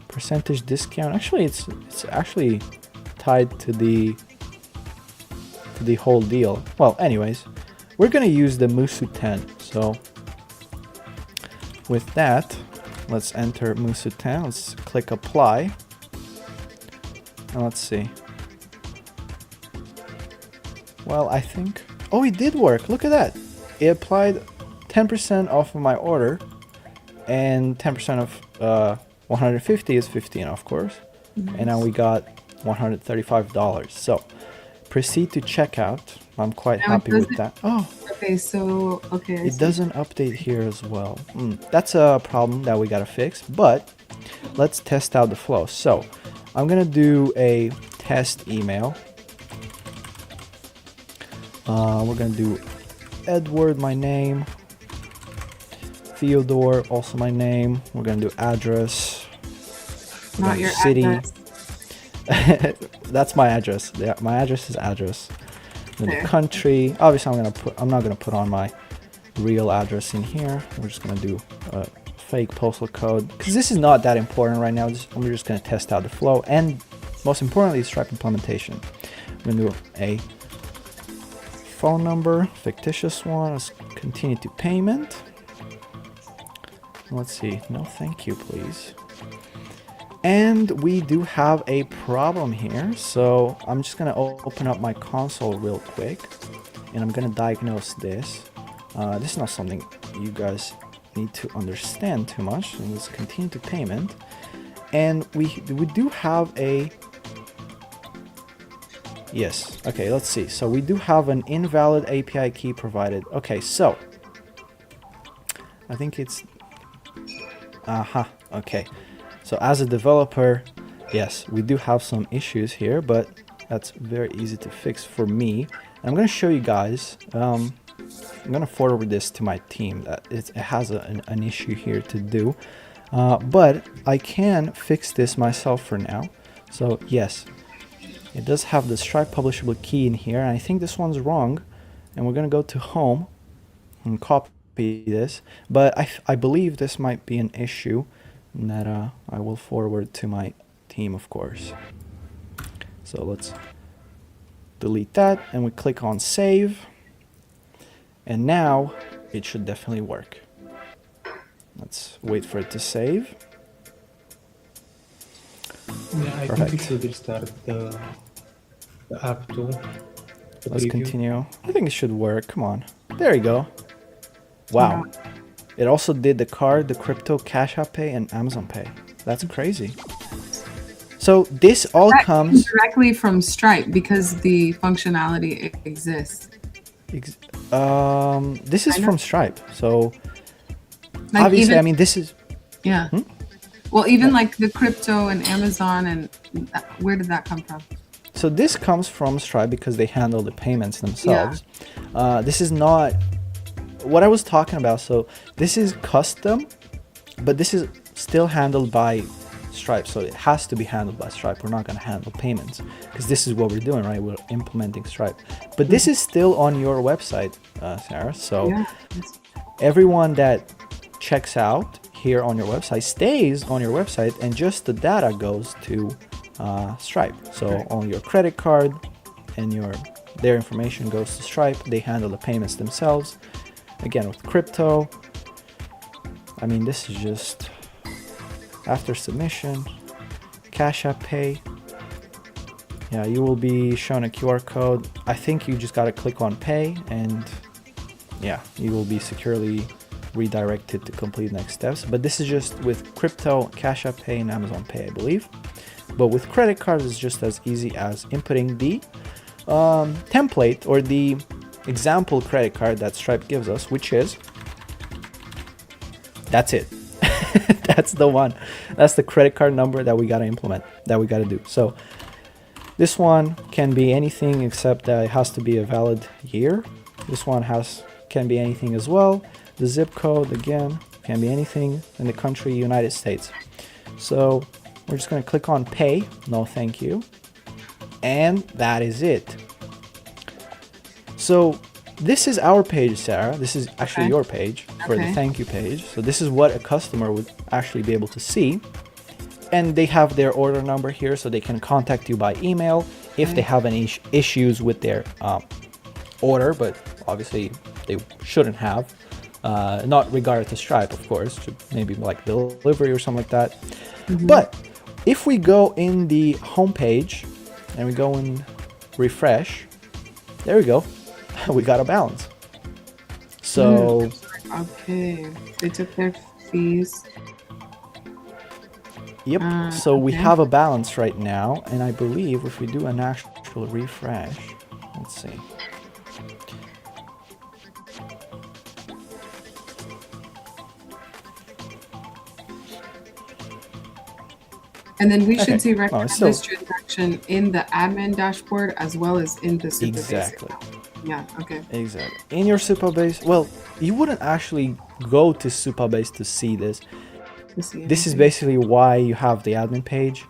Percentage discount. Actually, it's actually tied to the whole deal. Well, anyways, we're gonna use the Musu 10. So with that, let's enter Musu 10. Let's click apply. And let's see. Well, I think, oh, it did work. Look at that. It applied 10% off of my order, and 10% of 150 is 15, of course. Nice. And now we got $135. So proceed to checkout. I'm quite happy with that. Oh, okay. So okay, it doesn't update here as well. That's a problem that we gotta fix, but let's test out the flow. So I'm gonna do a test email. We're gonna do Edward, my name, Theodore, also my name. We're gonna do address, not your city. address. That's my address. Yeah, my address is address. Then the country. Obviously, I'm not gonna put on my real address in here. We're just gonna do a fake postal code because this is not that important right now. We're just gonna test out the flow, and most importantly, Stripe implementation. We're gonna do a phone number, fictitious one. Let's continue to payment. Let's see. No, thank you, please. And we do have a problem here. So I'm just gonna open up my console real quick, and I'm gonna diagnose this. This is not something you guys need to understand too much. And let's continue to payment. And we do have a yes. Okay, let's see. So we do have an invalid API key provided. Okay, so I think it's okay. So as a developer, yes, we do have some issues here, but that's very easy to fix for me. And I'm going to show you guys. I'm going to forward this to my team that it has an issue here to do. But I can fix this myself for now. So yes, it does have the Stripe publishable key in here, and I think this one's wrong. And we're going to go to home and copy this. But I believe this might be an issue that I will forward to my team, of course. So let's delete that, and we click on save. And now it should definitely work. Let's wait for it to save. Yeah, I Perfect. think it should restart the app too. Let's continue. I think it should work. Come on. There you go. Wow. It also did the card, the crypto, Cash App Pay, and Amazon Pay. That's crazy. So this all That comes directly from Stripe because the functionality exists. this is from Stripe. So Like obviously, even- I mean, this is Yeah. Well, even like the crypto and Amazon, and where did that come from? so this comes from Stripe because they handle the payments themselves. This is not what I was talking about. So this is custom, but this is still handled by Stripe. So it has to be handled by Stripe. We're not going to handle payments because this is what we're doing, right? We're implementing Stripe. But this is still on your website, Sarah. So Yeah. everyone that checks out here on your website stays on your website, and just the data goes to Stripe. So on your credit card and their information goes to Stripe. They handle the payments themselves. Again, with crypto, I mean, this is just after submission, Cash App Pay. Yeah, you will be shown a QR code. I think you just got to click on pay, and yeah, you will be securely redirected to complete next steps. But this is just with crypto, Cash App Pay, and Amazon Pay, I believe. But with credit cards, it's just as easy as inputting the template or the example credit card that Stripe gives us, which is, that's it. That's the one. That's the credit card number that we got to implement, that we got to do. So this one can be anything except that it has to be a valid year. This one can be anything as well. The zip code, again, can be anything in the country, United States. So we're just going to click on pay. No, thank you. And that is it. So this is our page, Sarah. This is actually your page for the thank you page. So this is what a customer would actually be able to see. And they have their order number here, so they can contact you by email if they have any issues with their order, but obviously they shouldn't have. Not regarded to Stripe, of course, maybe like delivery or something like that. But if we go in the home page and we go in refresh, there we go. We got a balance. So okay, they took their fees. Yep. So we have a balance right now, and I believe if we do an actual refresh, let's see. And then we should see record still, this transaction in the admin dashboard as well as in the Supabase. Exactly. Yeah, okay. Exactly. In your Supabase, well, you wouldn't actually go to Supabase to see this. This is basically why you have the admin page.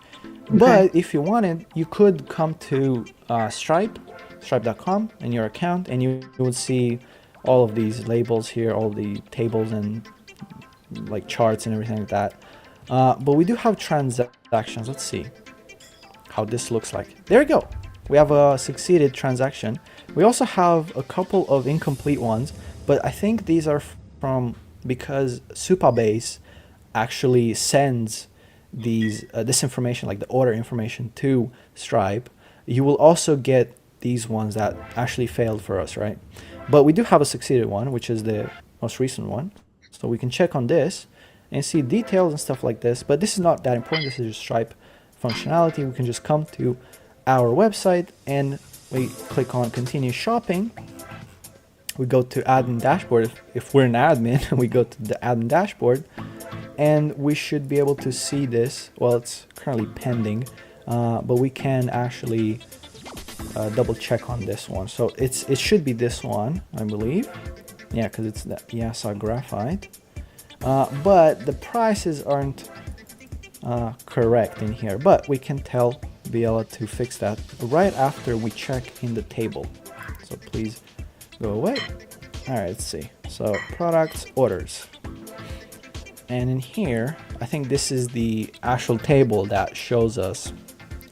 But if you wanted, you could come to stripe.com in your account, and you would see all of these labels here, all the tables and like charts and everything like that. But we do have transactions. Let's see how this looks like. There we go. We have a succeeded transaction. We also have a couple of incomplete ones, but I think these are from because Supabase actually sends these this information, like the order information, to Stripe. You will also get these ones that actually failed for us, right? But we do have a succeeded one, which is the most recent one. So we can check on this and see details and stuff like this, but this is not that important. This is just Stripe functionality. We can just come to our website and we click on continue shopping. We go to admin dashboard. If we're an admin, we go to the admin dashboard, and we should be able to see this. Well, it's currently pending, but we can actually double check on this one. So it should be this one, I believe. Yeah, because it's the Yasa graphite. But the prices aren't correct in here, but we can tell Biela to fix that right after we check in the table. So please go away. All right, let's see. So products, orders. And in here, I think this is the actual table that shows us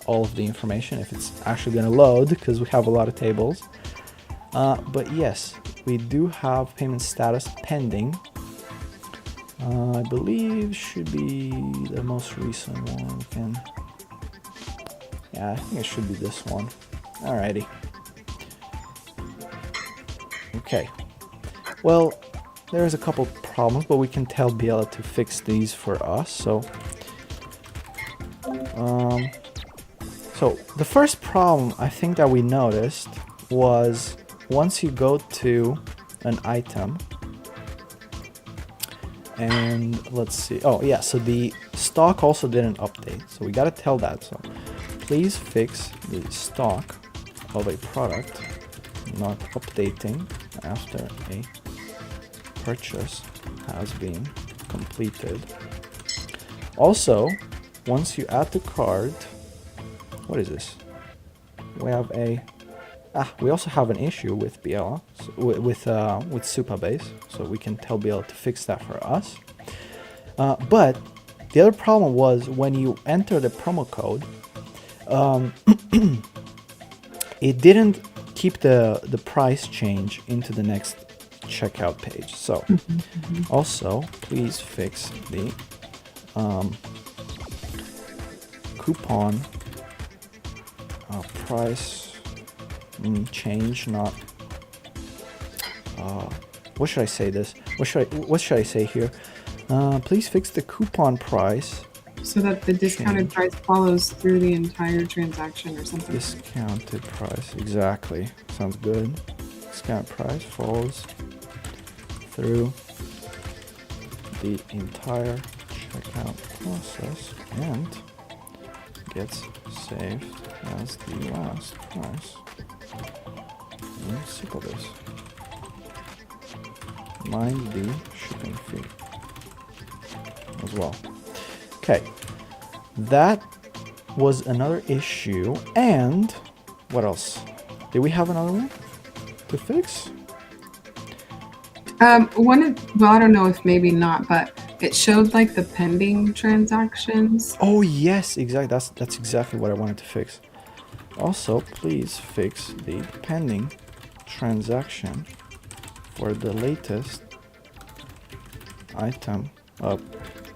all of the information, if it's actually going to load, because we have a lot of tables. But yes, we do have payment status pending. I believe should be the most recent one. Yeah, I think it should be this one. Alrighty. Okay. Well, there's a couple problems, but we can tell Biela to fix these for us. So the first problem I think that we noticed was once you go to an item, and let's see. Oh yeah, so the stock also didn't update. So we gotta tell that. So please fix the stock of a product not updating after a purchase has been completed. Also, once you add the cart, what is this? We have we also have an issue with Biela, with Supabase, so we can tell Biela to fix that for us. But the other problem was when you enter the promo code, it didn't keep the price change into the next checkout page. So also please fix the coupon price change, not what should I say this? What should I say here? Please fix the coupon price. So that the discounted price follows through the entire transaction or something. Discounted price, exactly. Sounds good. Discount price follows through the entire checkout process and gets saved as the last price. Let's circle this. Mind the shipping fee as well. Okay, that was another issue. And what else? Did we have another one to fix? Well, I don't know if maybe not, but it showed like the pending transactions. Oh yes, exactly. That's exactly what I wanted to fix. Also, please fix the pending transaction for the latest item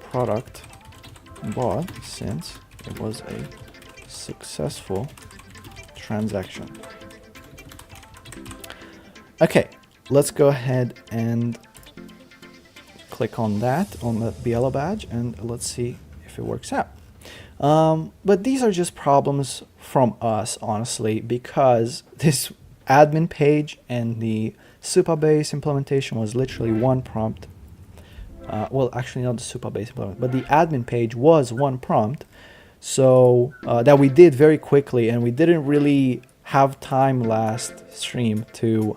product bought, since it was a successful transaction. Okay, let's go ahead and click on that, on the Biela badge, and let's see if it works out. But these are just problems from us, honestly, because this admin page and the Supabase implementation was literally one prompt. Well, actually not the Supabase implementation, but the admin page was one prompt. So that we did very quickly, and we didn't really have time last stream to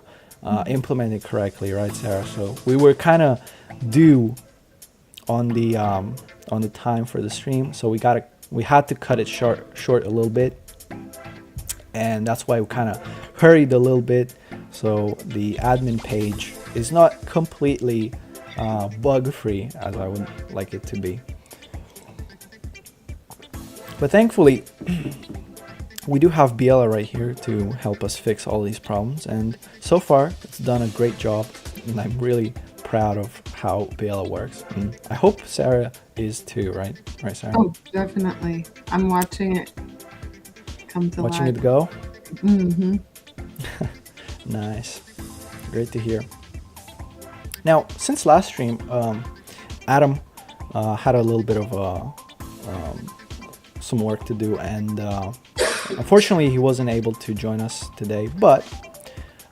implement it correctly, right, Sarah? So we were kind of due on the time for the stream, so we had to cut it short a little bit, and that's why we kind of hurried a little bit. So the admin page is not completely bug-free as I would like it to be. But thankfully, we do have Biela right here to help us fix all these problems, and so far it's done a great job, and I'm really proud of how Biela works. And I hope Sarah is too, right? Right, Sarah? Oh, definitely. I'm watching it come to Watching life. it go? Mm-hmm. Nice. Great to hear. Now, since last stream, Adam had a little bit of some work to do, and unfortunately he wasn't able to join us today, but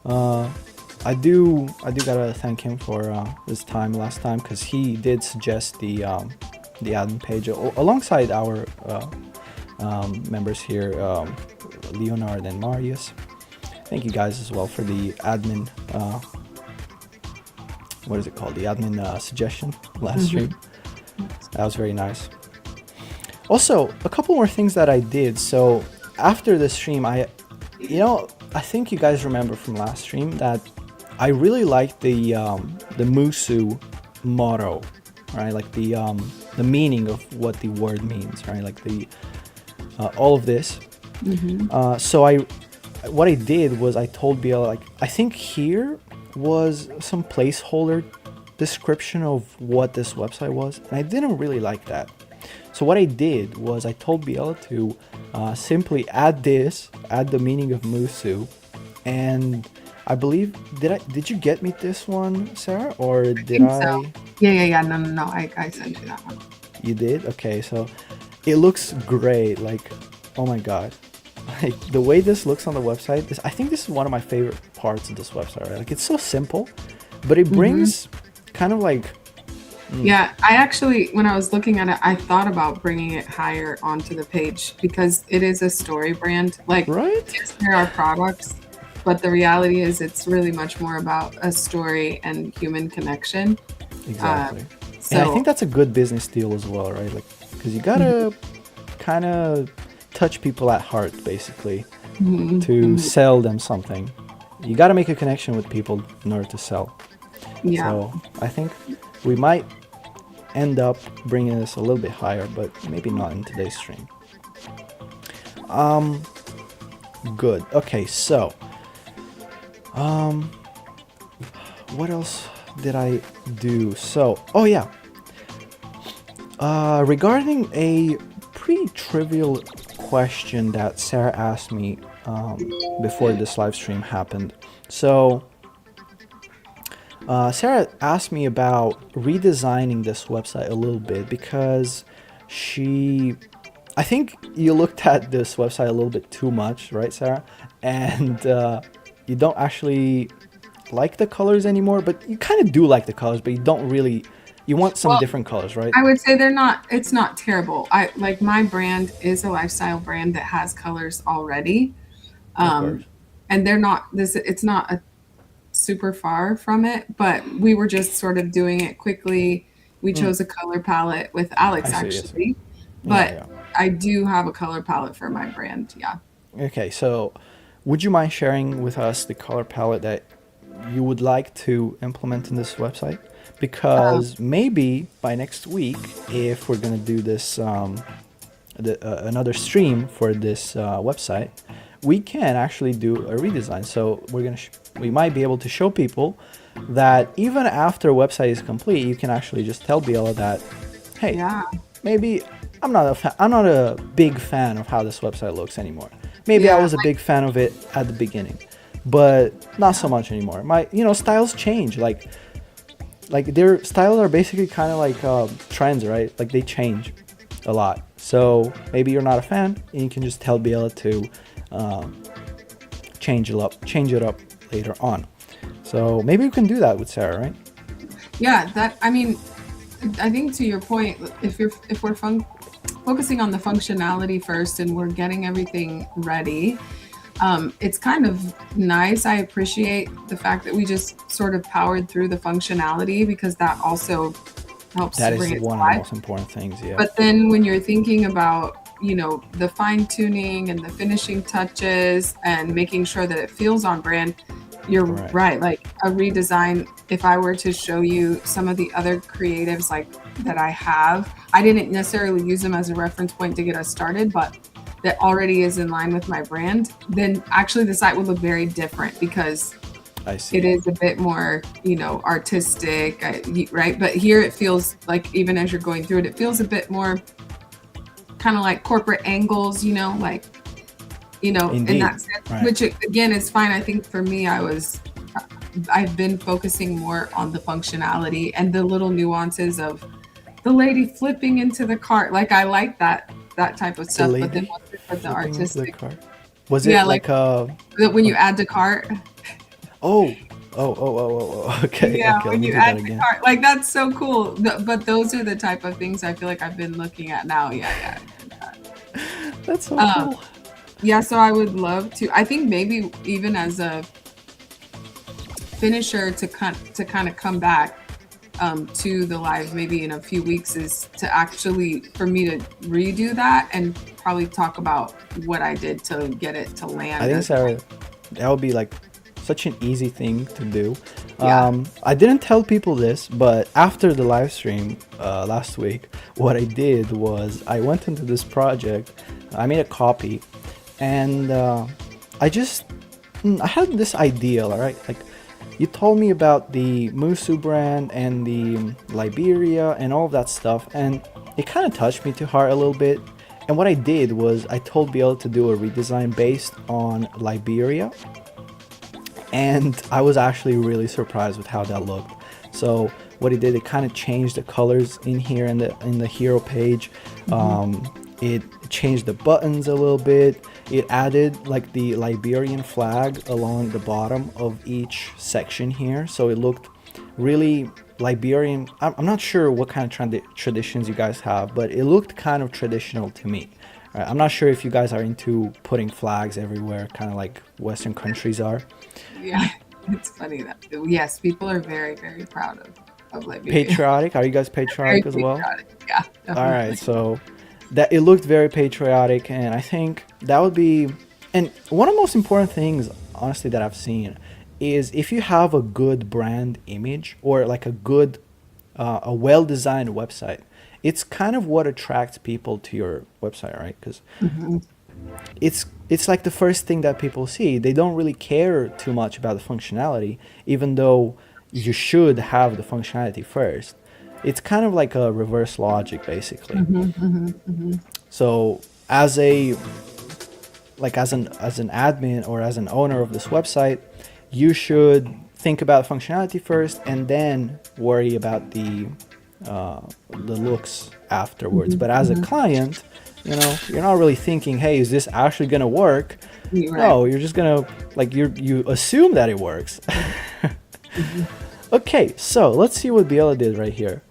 I do gotta thank him for his time last time, because he did suggest the admin page alongside our members here, Leonard and Marius. Thank you guys as well for the admin what is it called, the admin suggestion last stream. That was very nice. Also, a couple more things that I did. So after the stream, I think you guys remember from last stream that I really liked the Musu motto, right? Like the meaning of what the word means, right? Like the all of this. So what I did was I told Biela, like, I think here was some placeholder description of what this website was, and I didn't really like that. So what I did was I told Biela to simply add the meaning of Musu, and I believe, did you get me this one, Sarah, or did I? So. Yeah. No. I sent you that one. You did? Okay, so it looks great. Like, oh my god. Like, the way this looks on the website, I think this is one of my favorite parts of this website, right? Like, it's so simple, but it brings kind of like... Yeah, I actually, when I was looking at it, I thought about bringing it higher onto the page, because it is a story brand. Like, right? Yes, there are products, but the reality is it's really much more about a story and human connection. Exactly. So, and I think that's a good business deal as well, right? Like, because you gotta kind of touch people at heart, basically, to sell them something. You gotta make a connection with people in order to sell. Yeah. So I think we might end up bringing this a little bit higher, but maybe not in today's stream. Good. Okay, so what else did I do? So, oh yeah, regarding a pretty trivial question that Sarah asked me before this live stream happened. So Sarah asked me about redesigning this website a little bit because she, I think you looked at this website a little bit too much, right, Sarah? And you don't actually like the colors anymore, but you kind of do like the colors, but you don't really, you want some Well, different colors, right? I would say they're not. It's not terrible. I like my brand is a lifestyle brand that has colors already, Of course. and they're not this. It's not a super far from it, but we were just sort of doing it quickly. We chose a color palette with I Alex see, I see. actually, Yeah, but yeah. I do have a color palette for my brand. Yeah. Okay, so would you mind sharing with us the color palette that you would like to implement in this website? Because maybe by next week, if we're gonna do this another stream for this website, we can actually do a redesign. So we might be able to show people that even after a website is complete, you can actually just tell Biela that, hey, Yeah. maybe I'm not a big fan of how this website looks anymore. Maybe I Yeah, was a big fan of it at the beginning, but not so much anymore. My styles change. Like their styles are basically kind of like trends, right? Like they change a lot. So maybe you're not a fan, and you can just tell Biela to change it up later on. So maybe we can do that with Sarah, right? Yeah, that I mean, I think to your point, if we're focusing on the functionality first and we're getting everything ready, it's kind of nice. I appreciate the fact that we just sort of powered through the functionality because that also helps That to bring is it to one of the life. most important things. Yeah. But then when you're thinking about, the fine tuning and the finishing touches and making sure that it feels on brand, you're Right. right. Like a redesign, if I were to show you some of the other creatives like that I have, I didn't necessarily use them as a reference point to get us started, but that already is in line with my brand, then actually the site would look very different because I see. it is a bit more, artistic, right? But here it feels like even as you're going through it, it feels a bit more kind of like corporate angles, in Indeed. that sense, Right. which again is fine. I think for me, I've been focusing more on the functionality and the little nuances of the lady flipping into the cart. Like I like that type of The stuff, but then lady once we put the flipping into the artistic, car. Was yeah, it like a that when you add to cart, oh okay, yeah, okay, let when me you do that add to again. cart, like that's so cool. But those are the type of things I feel like I've been looking at now. Yeah. That's so Um, cool. Yeah, so I would love to. I think maybe even as a finisher to kind of come back to the live maybe in a few weeks is to actually for me to redo that and probably talk about what I did to get it to land. I think as- Sarah, that would be like such an easy thing to do. Yeah. I didn't tell people this, but after the live stream last week, what I did was I went into this project, I made a copy, and I had this idea, all right? Like, you told me about the Musu brand and the Liberia and all of that stuff, and it kind of touched me to heart a little bit. And what I did was I told Biel to do a redesign based on Liberia, and I was actually really surprised with how that looked. So what it did, it kind of changed the colors in here in the hero page. It changed the buttons a little bit. It added like the Liberian flag along the bottom of each section here, so it looked really Liberian. I'm not sure what kind of traditions you guys have, but it looked kind of traditional to me. I'm not sure if you guys are into putting flags everywhere, kind of like Western countries are. Yeah, it's funny that yes, people are very very proud of Liberia. Patriotic? Are you guys Very patriotic as well? patriotic. Yeah, All definitely. right, so that it looked very patriotic, and I think that would be. And one of the most important things, honestly, that I've seen is if you have a good brand image or like a well-designed website, it's kind of what attracts people to your website, right? Because it's like the first thing that people see. They don't really care too much about the functionality, even though you should have the functionality first. It's kind of like a reverse logic, basically. So as an admin or as an owner of this website, you should think about functionality first and then worry about the looks afterwards. But as a client, you're not really thinking, hey, is this actually gonna work? You're right. No, you're just gonna you assume that it works. Okay, so let's see what Biela did right here.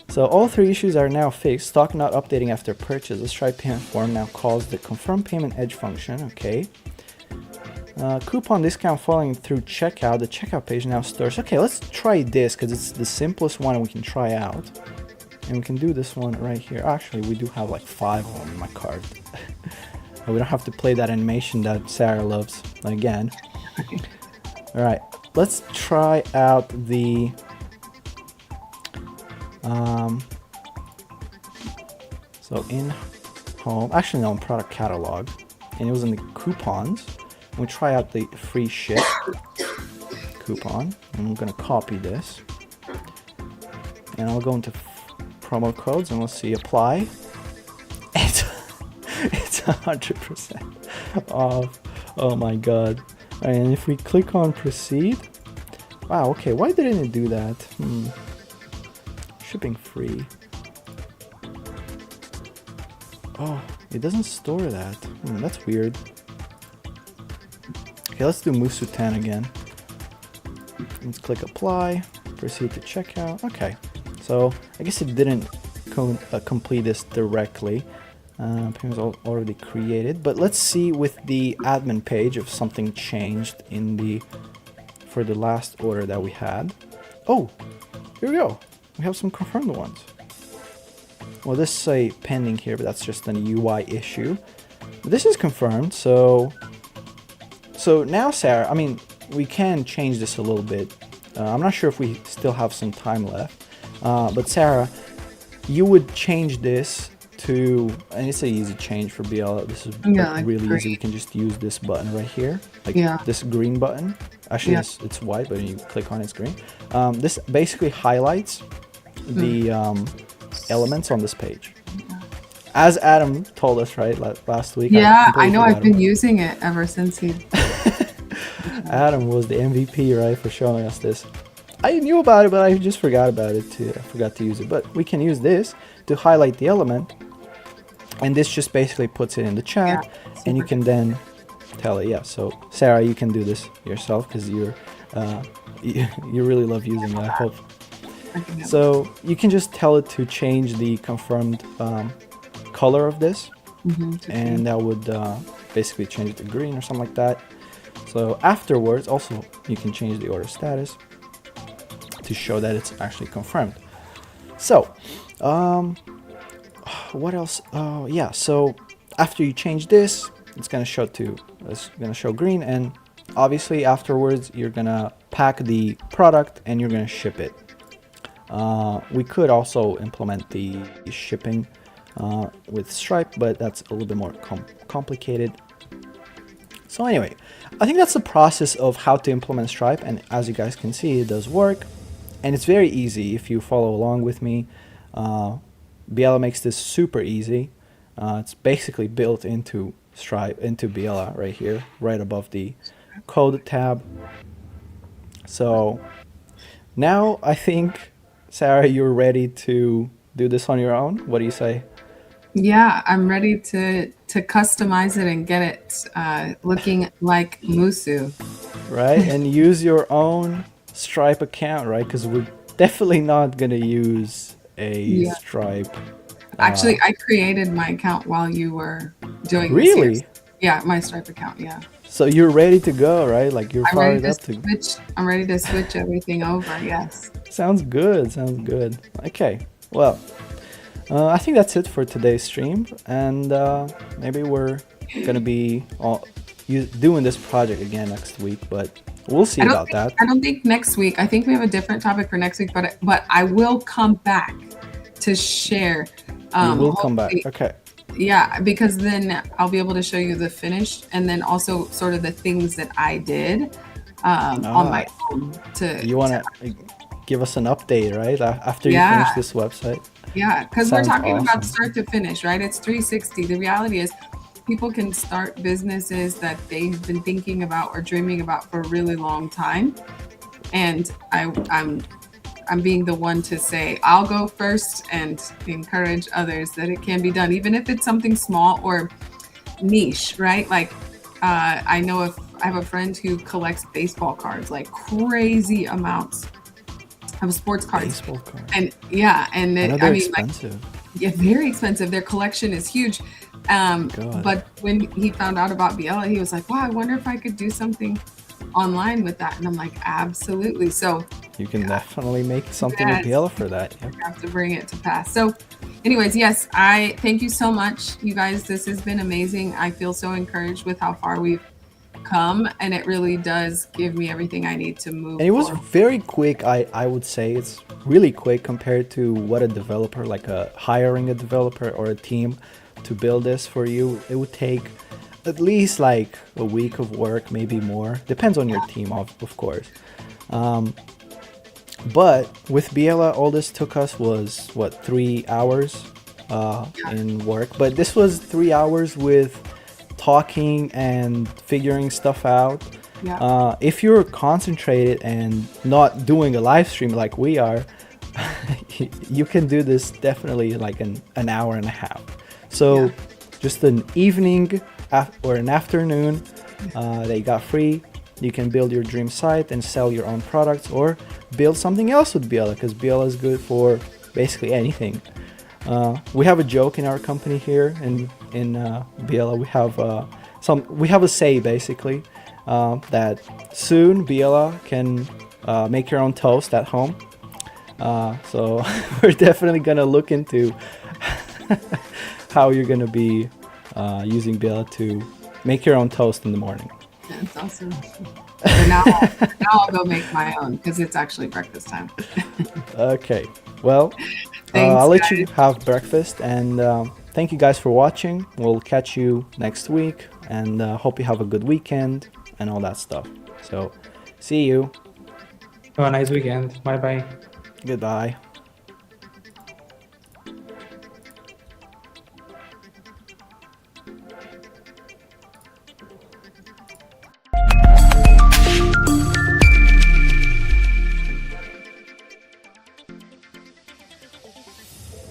So all 3 issues are now fixed. Stock not updating after purchase. The Stripe payment form now calls the confirm payment edge function. Okay. Coupon discount following through checkout. The checkout page now stores. Okay, let's try this because it's the simplest one we can try out. And we can do this one right here. Actually, we do have like 5 of them in my cart. We don't have to play that animation that Sarah loves again. All right, let's try out the so in home, actually no, in product catalog, and it was in the coupons. We try out the free ship coupon, and I'm gonna copy this, and I'll go into promo codes, and we'll see apply. It's 100% off. Oh my god! And if we click on proceed, wow. Okay, why didn't it do that? Shipping free. Oh, it doesn't store that. That's weird. Okay, let's do Musu 10 again. Let's click apply, proceed to checkout. Okay, so I guess it didn't complete this directly. Payments already created, but let's see with the admin page if something changed for the last order that we had. Oh, here we go. We have some confirmed ones. Well, this say pending here, but that's just an UI issue. But this is confirmed, so now, Sarah, I mean, we can change this a little bit. I'm not sure if we still have some time left, but Sarah, you would change this to, and it's an easy change for Biela. This is really easy. We can just use this button right here, this green button. Actually, it's white, but when you click on it, it's green. This basically highlights the elements on this page. As Adam told us, right, last week. Yeah, I know. I've been using it ever since he... Adam was the MVP, right, for showing us this. I knew about it, but I just forgot about it too. I forgot to use it. But we can use this to highlight the element. And this just basically puts it in the chat. And you can then tell it, yeah. So, Sarah, you can do this yourself because you really love using it, I hope. So, you can just tell it to change the confirmed color of this. And that would basically change it to green or something like that. So afterwards, also, you can change the order status to show that it's actually confirmed. So, what else? Yeah, so after you change this, it's gonna show green, and obviously afterwards, you're gonna pack the product and you're gonna ship it. We could also implement the shipping with Stripe, but that's a little bit more complicated. So anyway, I think that's the process of how to implement Stripe, and as you guys can see, it does work, and it's very easy if you follow along with me. Biela makes this super easy. It's basically built into Stripe, into Biela right here, right above the code tab. So now I think, Sarah, you're ready to do this on your own. What do you say? Yeah, I'm ready to customize it and get it looking like Musu. Right, and use your own Stripe account, right? Because we're definitely not gonna use a Stripe. Actually, I created my account while you were doing this. Really? Yeah, my Stripe account. Yeah. So you're ready to go, right? Like you're fired up to switch. I'm ready to switch everything over. Yes. Sounds good. Sounds good. Okay. Well. I think that's it for today's stream, and maybe we're gonna be doing this project again next week, but we'll see about that. I don't think next week. I think we have a different topic for next week, but I will come back to share. You will come back, okay? Yeah, because then I'll be able to show you the finished, and then also sort of the things that I did on my own. You want to give us an update, right? After you finish this website. Yeah, because we're talking about start to finish, right? It's 360. The reality is people can start businesses that they've been thinking about or dreaming about for a really long time. and I'm being the one to say I'll go first and encourage others that it can be done, even if it's something small or niche, right? Like I know if I have a friend who collects baseball cards, like crazy amounts of sports cards, Baseball card. and yeah, and I know it, they're I mean, like, expensive. yeah, very expensive. Their collection is huge. God. But when he found out about Biela, he was like, wow, I wonder if I could do something online with that. And I'm like, absolutely. So You can definitely make something with Yes. Biela for that. Yeah. I have to bring it to pass. So anyways, yes, I thank you so much, you guys. This has been amazing. I feel so encouraged with how far we've come, and it really does give me everything I need to move And it was forward. very quick. I would say it's really quick compared to what a developer, like hiring a developer or a team to build this for you. It would take at least like a week of work, maybe more. Depends on your team, of course. But with Biela, all this took us was what, 3 hours in work. But this was 3 hours with talking and figuring stuff out. Yeah. If you're concentrated and not doing a live stream like we are, you can do this definitely like an hour and a half. So Yeah. just an evening or an afternoon that you got free, you can build your dream site and sell your own products, or build something else with Biela, because Biela is good for basically anything. We have a joke in our company here in Biela. We have a say basically that soon Biela can make your own toast at home. So we're definitely gonna look into how you're gonna be using Biela to make your own toast in the morning. That's awesome. So now I'll go make my own because it's actually breakfast time. Okay, well, Thanks, I'll let guys. you have breakfast, and thank you guys for watching. We'll catch you next week, and hope you have a good weekend and all that stuff. So, see you. Have a nice weekend. Bye bye. Goodbye.